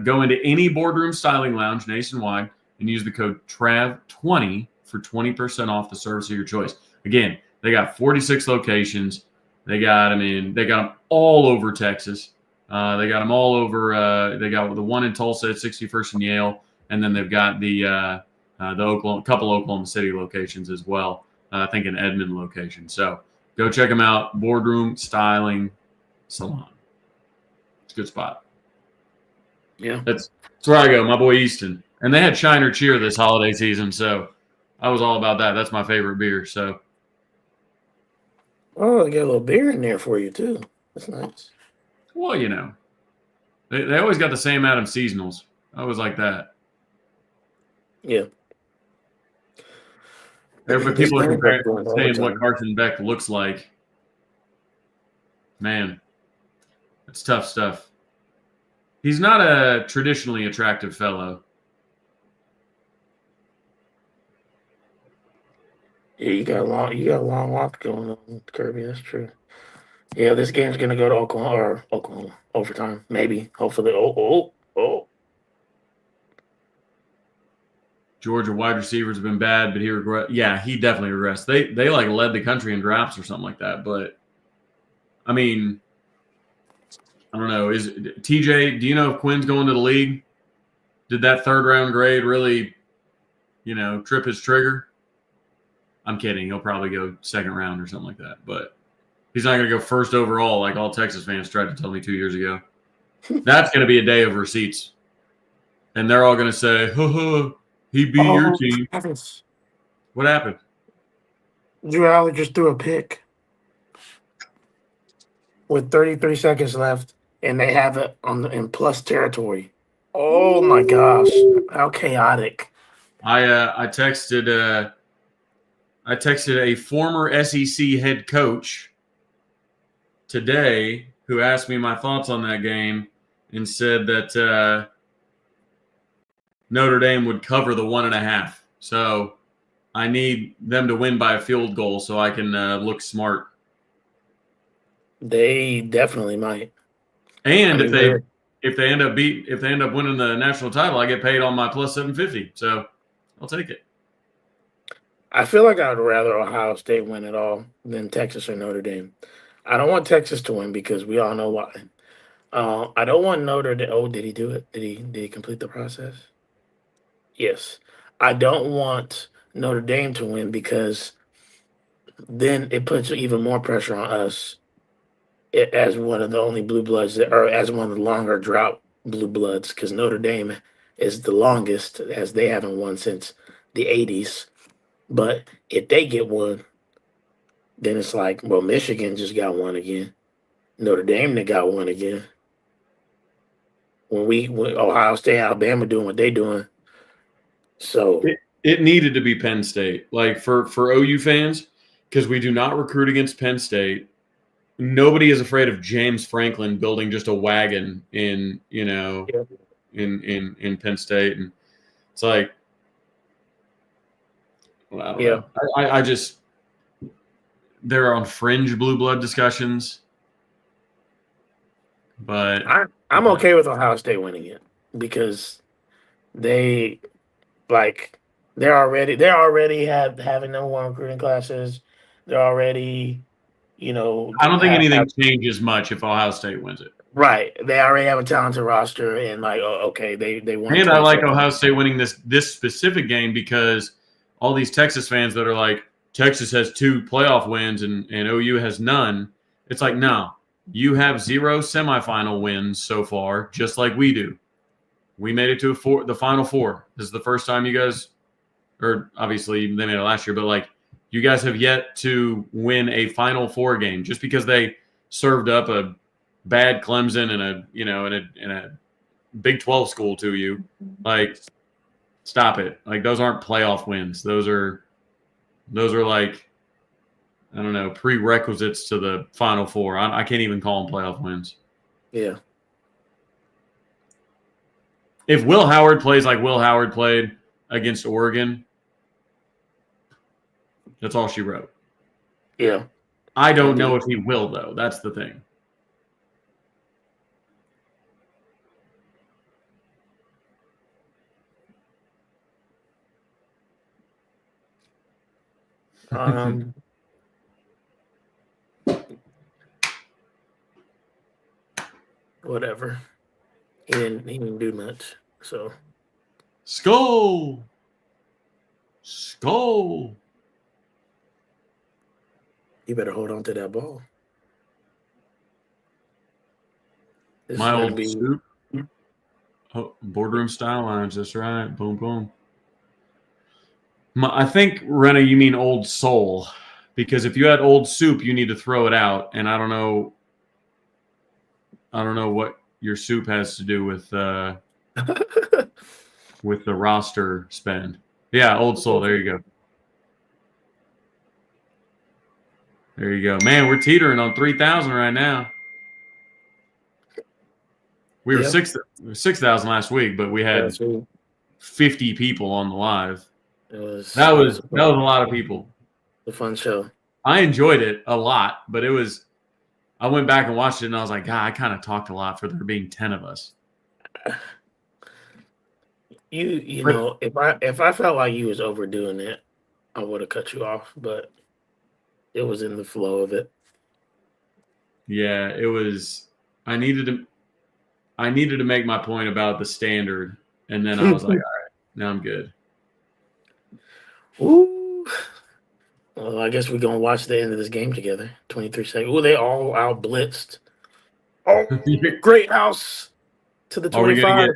Go into any Boardroom Styling Lounge nationwide and use the code TRAV20 for 20% off the service of your choice. Again, they got 46 locations. They got them all over Texas. They got them all over. They got the one in Tulsa at 61st and Yale, and then they've got the couple Oklahoma City locations as well. I think an Edmond location. So go check them out. Boardroom Styling Salon. It's a good spot. Yeah, that's where I go. My boy Easton, and they had Shiner Cheer this holiday season, so I was all about that. That's my favorite beer. So, oh, they got a little beer in there for you too. That's nice. Well, they always got the Sam Adams seasonals. I always like that. Yeah. But This people are game's comparing, about to go into saying what overtime. Carson Beck looks like. Man, it's tough stuff. He's not a traditionally attractive fellow. Yeah, you got a long walk going on, Kirby. That's true. Yeah, this game's gonna go to Oklahoma overtime, maybe, hopefully. Oh. Georgia wide receivers have been bad, but he definitely regressed. They like led the country in drops or something like that. But I mean, I don't know. Is TJ? Do you know if Quinn's going to the league? Did that third round grade really, trip his trigger? I'm kidding. He'll probably go second round or something like that. But he's not going to go first overall like all Texas fans tried to tell me 2 years ago. That's going to be a day of receipts, and they're all going to say, he beat your team." Travis. What happened? Drew Allen just threw a pick with 33 seconds left, and they have it in plus territory. Oh my gosh, how chaotic! I texted a former SEC head coach today who asked me my thoughts on that game and said that Notre Dame would cover the 1.5. So I need them to win by a field goal so I can look smart. They definitely might. And I mean, if they end up winning the national title, I get paid on my plus 750. So I'll take it. I feel like I'd rather Ohio State win it all than Texas or Notre Dame. I don't want Texas to win because we all know why. I don't want Notre Dame. Oh, did he do it? Did he complete the process? Yes. I don't want Notre Dame to win because then it puts even more pressure on us as one of the only blue bloods, or as one of the longer drought blue bloods, because Notre Dame is the longest, as they haven't won since the 80s. But if they get one, then it's like, well, Michigan just got one again. Notre Dame, they got one again. When Ohio State, Alabama doing what they doing. So It needed to be Penn State, like for OU fans, because we do not recruit against Penn State. Nobody is afraid of James Franklin building just a wagon in Penn State, and it's like, well, I don't know. I just, they're on fringe blue blood discussions, but I'm okay with Ohio State winning it because they're already having number one recruiting classes. They're already, I don't think anything changes much if Ohio State wins it. Right. They already have a talented roster, and they won. And I like Ohio State winning this specific game because all these Texas fans that are like, Texas has 2 playoff wins and OU has none. It's like, no, you have 0 semifinal wins so far, just like we do. We made it to the Final Four. This is the first time you guys, or obviously they made it last year, but like you guys have yet to win a Final Four game just because they served up a bad Clemson in a Big 12 school to you. Like, stop it. Like, those aren't playoff wins. Those are like, I don't know, prerequisites to the Final Four. I can't even call them playoff wins. Yeah. If Will Howard plays like Will Howard played against Oregon, that's all she wrote. Yeah. I don't know if he will, though. That's the thing. Whatever. He didn't do much. So Skull. You better hold on to that ball. My old soup. Oh, boardroom style lines. That's right. Boom, boom. I think, Renna, you mean Old Soul. Because if you had Old Soup, you need to throw it out. And I don't know what your soup has to do with with the roster spend. Yeah, Old Soul. There you go. There you go. Man, we're teetering on 3,000 right now. We were Yeah. 6,000 last week, but we had 50 people on the live. That was a lot of people. A fun show. I enjoyed it a lot, but I went back and watched it, and I was like, God, I kind of talked a lot for there being 10 of us. You know, if I felt like you was overdoing it, I would have cut you off, but it was in the flow of it. Yeah, it was. I needed to make my point about the standard, and then I was like, all right, now I'm good. Ooh. Well, I guess we're gonna watch the end of this game together. 23 seconds. Ooh, they all out blitzed. Oh, great house to the 25.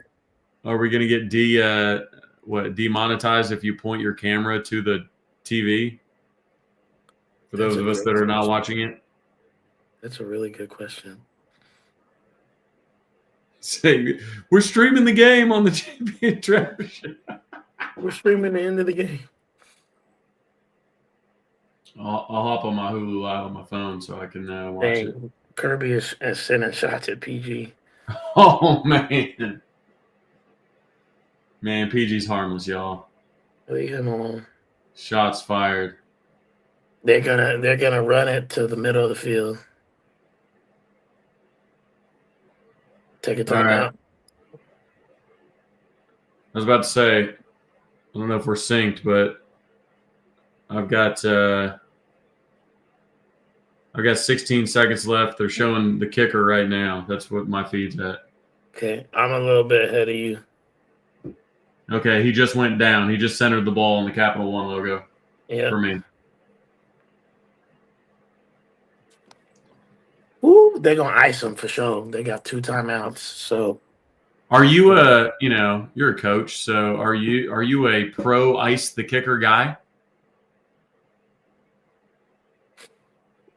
Are we gonna get demonetized if you point your camera to the TV? For those of us that are not watching it, that's a really good question. Say we're streaming the game on the Champion Trevor Show. We're streaming the end of the game. I'll hop on my Hulu Live on my phone so I can watch it. Kirby is sending shots at PG. Oh man, PG's harmless, y'all. Leave him alone. Shots fired. They're gonna run it to the middle of the field. Take a timeout. I was about to say, I don't know if we're synced, but I've got 16 seconds left. They're showing the kicker right now. That's what my feed's at. Okay, I'm a little bit ahead of you. Okay, he just went down. He just centered the ball on the Capital One logo. Yeah. For me. Ooh, they're gonna ice him for sure. They got 2 timeouts. So, are you you're a coach? So are you a pro ice the kicker guy?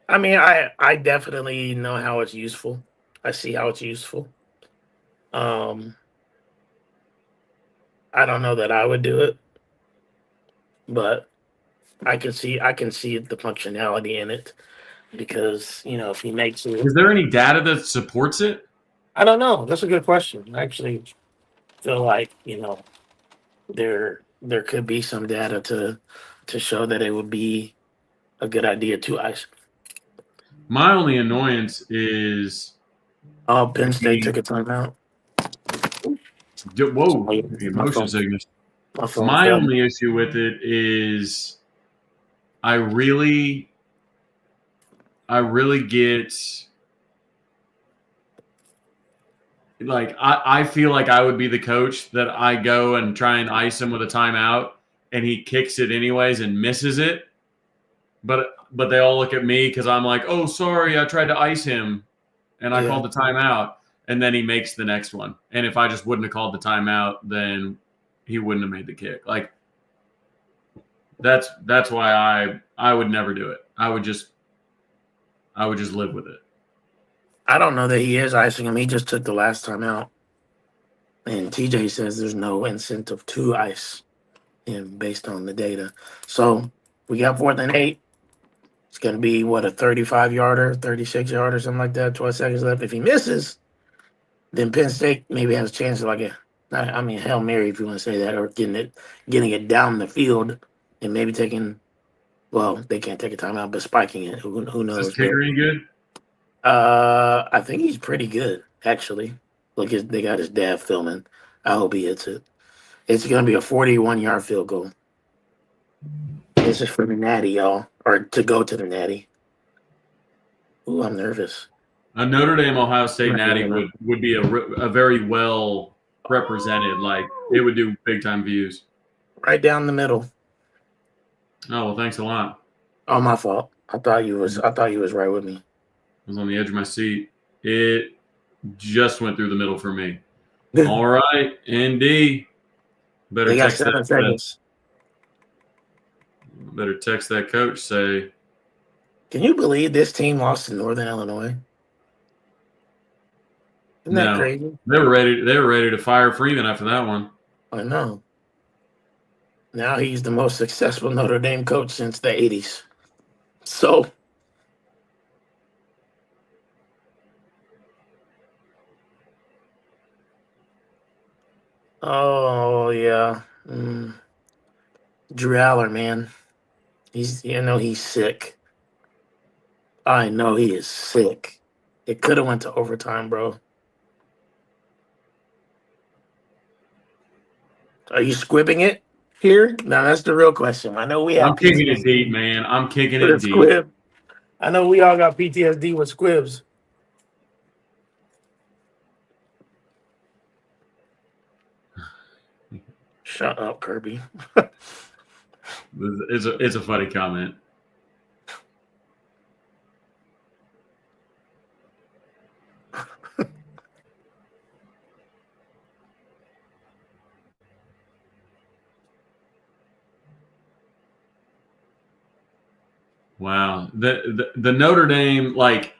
I mean, I definitely know how it's useful. I see how it's useful. I don't know that I would do it, but I can see the functionality in it. Because, if he makes it. Is there any data that supports it? I don't know. That's a good question. I actually feel like, there could be some data to show that it would be a good idea to ice. My only annoyance is Penn State took a timeout. Whoa, motion sickness. My only issue with it is I really get like I feel like I would be the coach that I go and try and ice him with a timeout and he kicks it anyways and misses it. But they all look at me because I'm like, oh, sorry, I tried to ice him and I called the timeout. And then he makes the next one. And if I just wouldn't have called the timeout, then he wouldn't have made the kick. Like that's why I would never do it. I would just live with it. I don't know that he is icing him. He just took the last time out. And TJ says there's no incentive to ice him based on the data. So we got 4th and 8. It's going to be, a 35-yarder, 36-yarder, something like that, 12 seconds left. If he misses, then Penn State maybe has a chance of Hail Mary, if you want to say that, or getting it down the field and maybe taking, they can't take a timeout, but spiking it. Who knows? Is this kicker any good? I think he's pretty good, actually. Look, they got his dad filming. I hope he hits it. It's going to be a 41-yard field goal. This is for the Natty, y'all, or to go to the Natty. Ooh, I'm nervous. A Notre Dame Ohio State Natty would be a very well represented. Like it would do big time views. Right down the middle. Oh well, thanks a lot. Oh, my fault. I thought you was right with me. I was on the edge of my seat. It just went through the middle for me. All right, ND. Better text that. 7 seconds. Better text that coach. Say, can you believe this team lost to Northern Illinois? Isn't that crazy? They were ready to fire Freeman after that one. I know. Now he's the most successful Notre Dame coach since the 80s. So Oh yeah. Drew Aller, man. He's sick. I know he is sick. It could have went to overtime, bro. Are you squibbing it here? Now that's the real question. I know we have I'm kicking it deep, PTSD man. I'm kicking with a it deep. squib. I know we all got PTSD with squibs. Shut up, Kirby. It's a funny comment. Wow. The Notre Dame, like,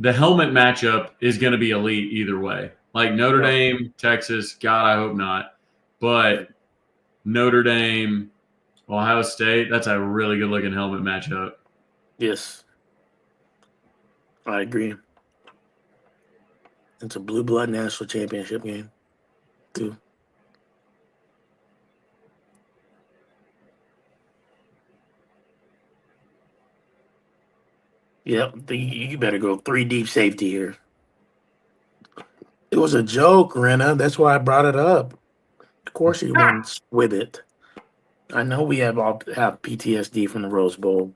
the helmet matchup is going to be elite either way. Like Notre Yeah. Dame, Texas, God, I hope not. But Notre Dame, Ohio State, that's a really good looking helmet matchup. Yes, I agree. It's a blue blood national championship game, too. Yep, you better go three deep safety here. It was a joke, Rena. That's why I brought it up. Of course, you wouldn't with it. I know we all have PTSD from the Rose Bowl.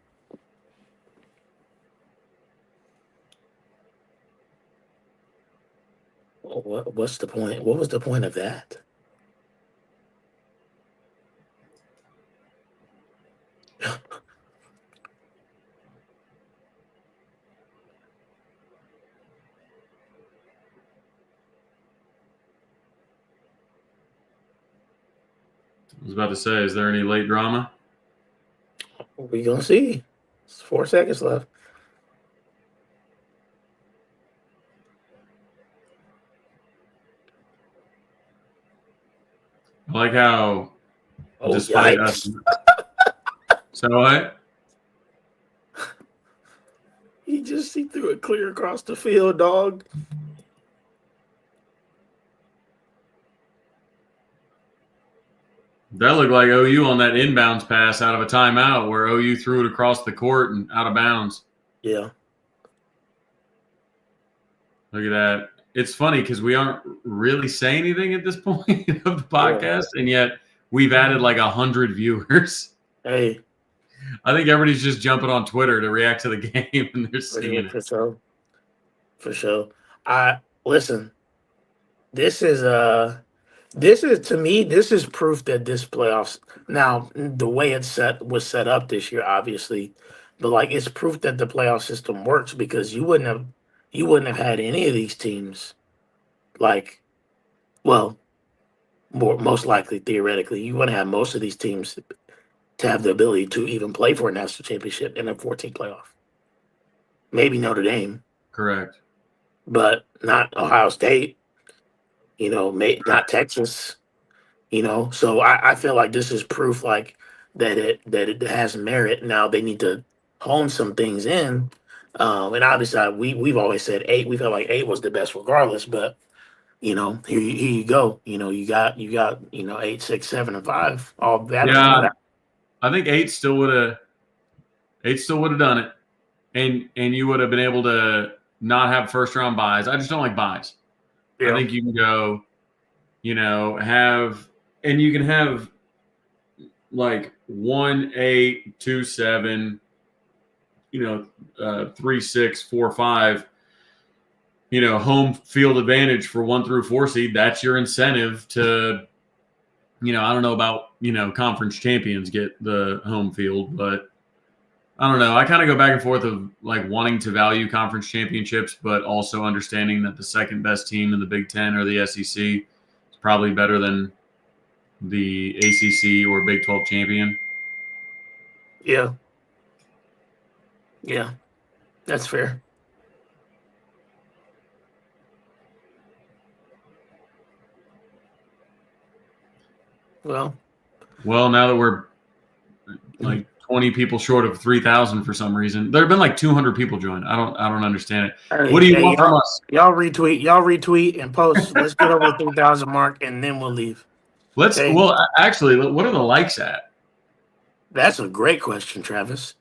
What's the point? What was the point of that? I was about to say, is there any late drama? We gonna see. It's 4 seconds left. I like how, Oh despite us, yikes! so what? He threw it clear across the field, dog. That looked like OU on that inbounds pass out of a timeout where OU threw it across the court and out of bounds. Yeah. Look at that. It's funny because we aren't really saying anything at this point of the Yeah. podcast, and yet we've added like 100 viewers. Hey, I think everybody's just jumping on Twitter to react to the game, and they're for seeing it. for sure. For sure. I listen. This is this is to me. This is proof that this playoffs now the way it was set up this year, obviously, but like it's proof that the playoff system works because you wouldn't have had any of these teams like well most likely theoretically you wouldn't have most of these teams to have the ability to even play for a national championship in a 14 playoff. Maybe Notre Dame, Correct. but not Ohio State. Not Texas. So I feel like this is proof like that it has merit. Now they need to hone some things in. And obviously we've always said eight. We felt like eight was the best regardless, but here you go. You got 8, 6, 7, and 5 all battling for Yeah, that. I think eight still would have done it, and you would have been able to not have first round buys. I just don't like buys. I Yeah. think you can go, have, and you can have like 1-8, 2-7, 3-6, 4-5, home field advantage for 1 through 4 seed. That's your incentive to, I don't know about, conference champions get the home field, but I don't know. I kind of go back and forth of like wanting to value conference championships, but also understanding that the second best team in the Big Ten or the SEC is probably better than the ACC or Big 12 champion. Yeah. Yeah. That's fair. Well, Well, now that we're like 20 people short of 3,000 for some reason. There have been like 200 people join. I don't understand it. Hey, What do you hey, want from us? Y'all retweet and post. Let's get over the 3,000 mark, and then we'll leave. Okay? Well, actually, what are the likes at? That's a great question, Travis.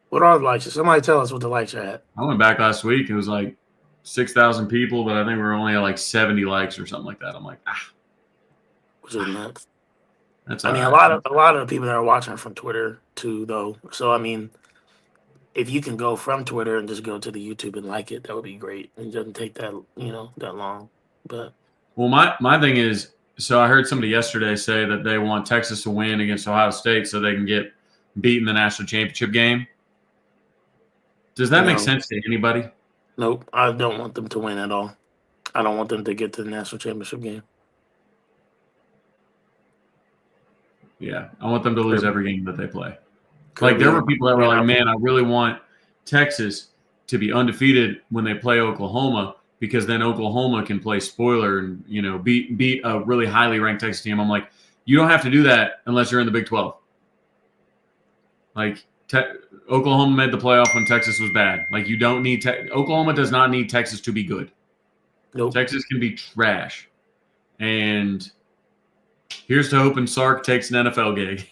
What are the likes? Somebody tell us what the likes are at. I went back last week. It was like 6,000 people, but I think we're only at like 70 likes or something like that. I'm like, Which is nuts. that's. I mean, right. a lot of the people that are watching are from Twitter too, though. So I mean, if you can go from Twitter and just go to the YouTube and like it, that would be great. It doesn't take that that long. But Well, my thing is, so I heard somebody yesterday say that they want Texas to win against Ohio State so they can get beat in the national championship game. Does that make No. sense to anybody? Nope, I don't want them to win at all. I don't want them to get to the national championship game. Yeah, I want them to lose every game that they play. Could Like there be- were people that were like, "Man, I really want Texas to be undefeated when they play Oklahoma because then Oklahoma can play spoiler and beat a really highly ranked Texas team." I'm like, you don't have to do that unless you're in the Big 12. Like Oklahoma made the playoff when Texas was bad. Like you don't need Oklahoma does not need Texas to be good. Nope. Texas can be trash. And here's to hoping Sark takes an NFL gig.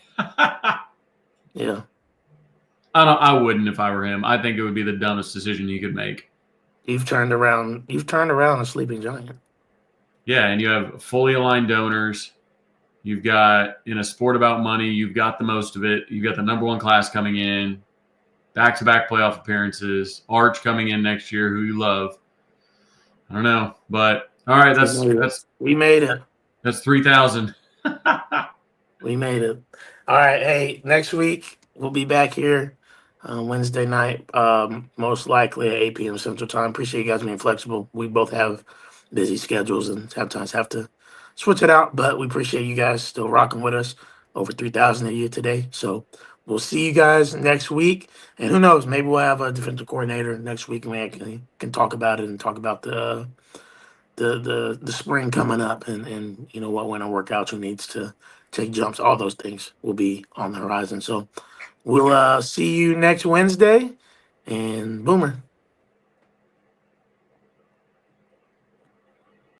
Yeah. I wouldn't if I were him. I think it would be the dumbest decision you could make. You've turned around a sleeping giant. Yeah, and you have fully aligned donors. You've got, in a sport about money, you've got the most of it. You've got the number one class coming in, back-to-back playoff appearances, Arch coming in next year, who you love. I don't know, but all right, we made it. That's 3,000. We made it. All right, hey, next week we'll be back here Wednesday night, most likely at 8 p.m. Central Time. Appreciate you guys being flexible. We both have busy schedules and sometimes have to switch it out, but we appreciate you guys still rocking with us. Over 3,000 a year today. So we'll see you guys next week. And who knows, maybe we'll have a defensive coordinator next week and we can talk about it and talk about the spring coming up and what winter workouts, who needs to take jumps, all those things will be on the horizon. So we'll see you next Wednesday, and Boomer.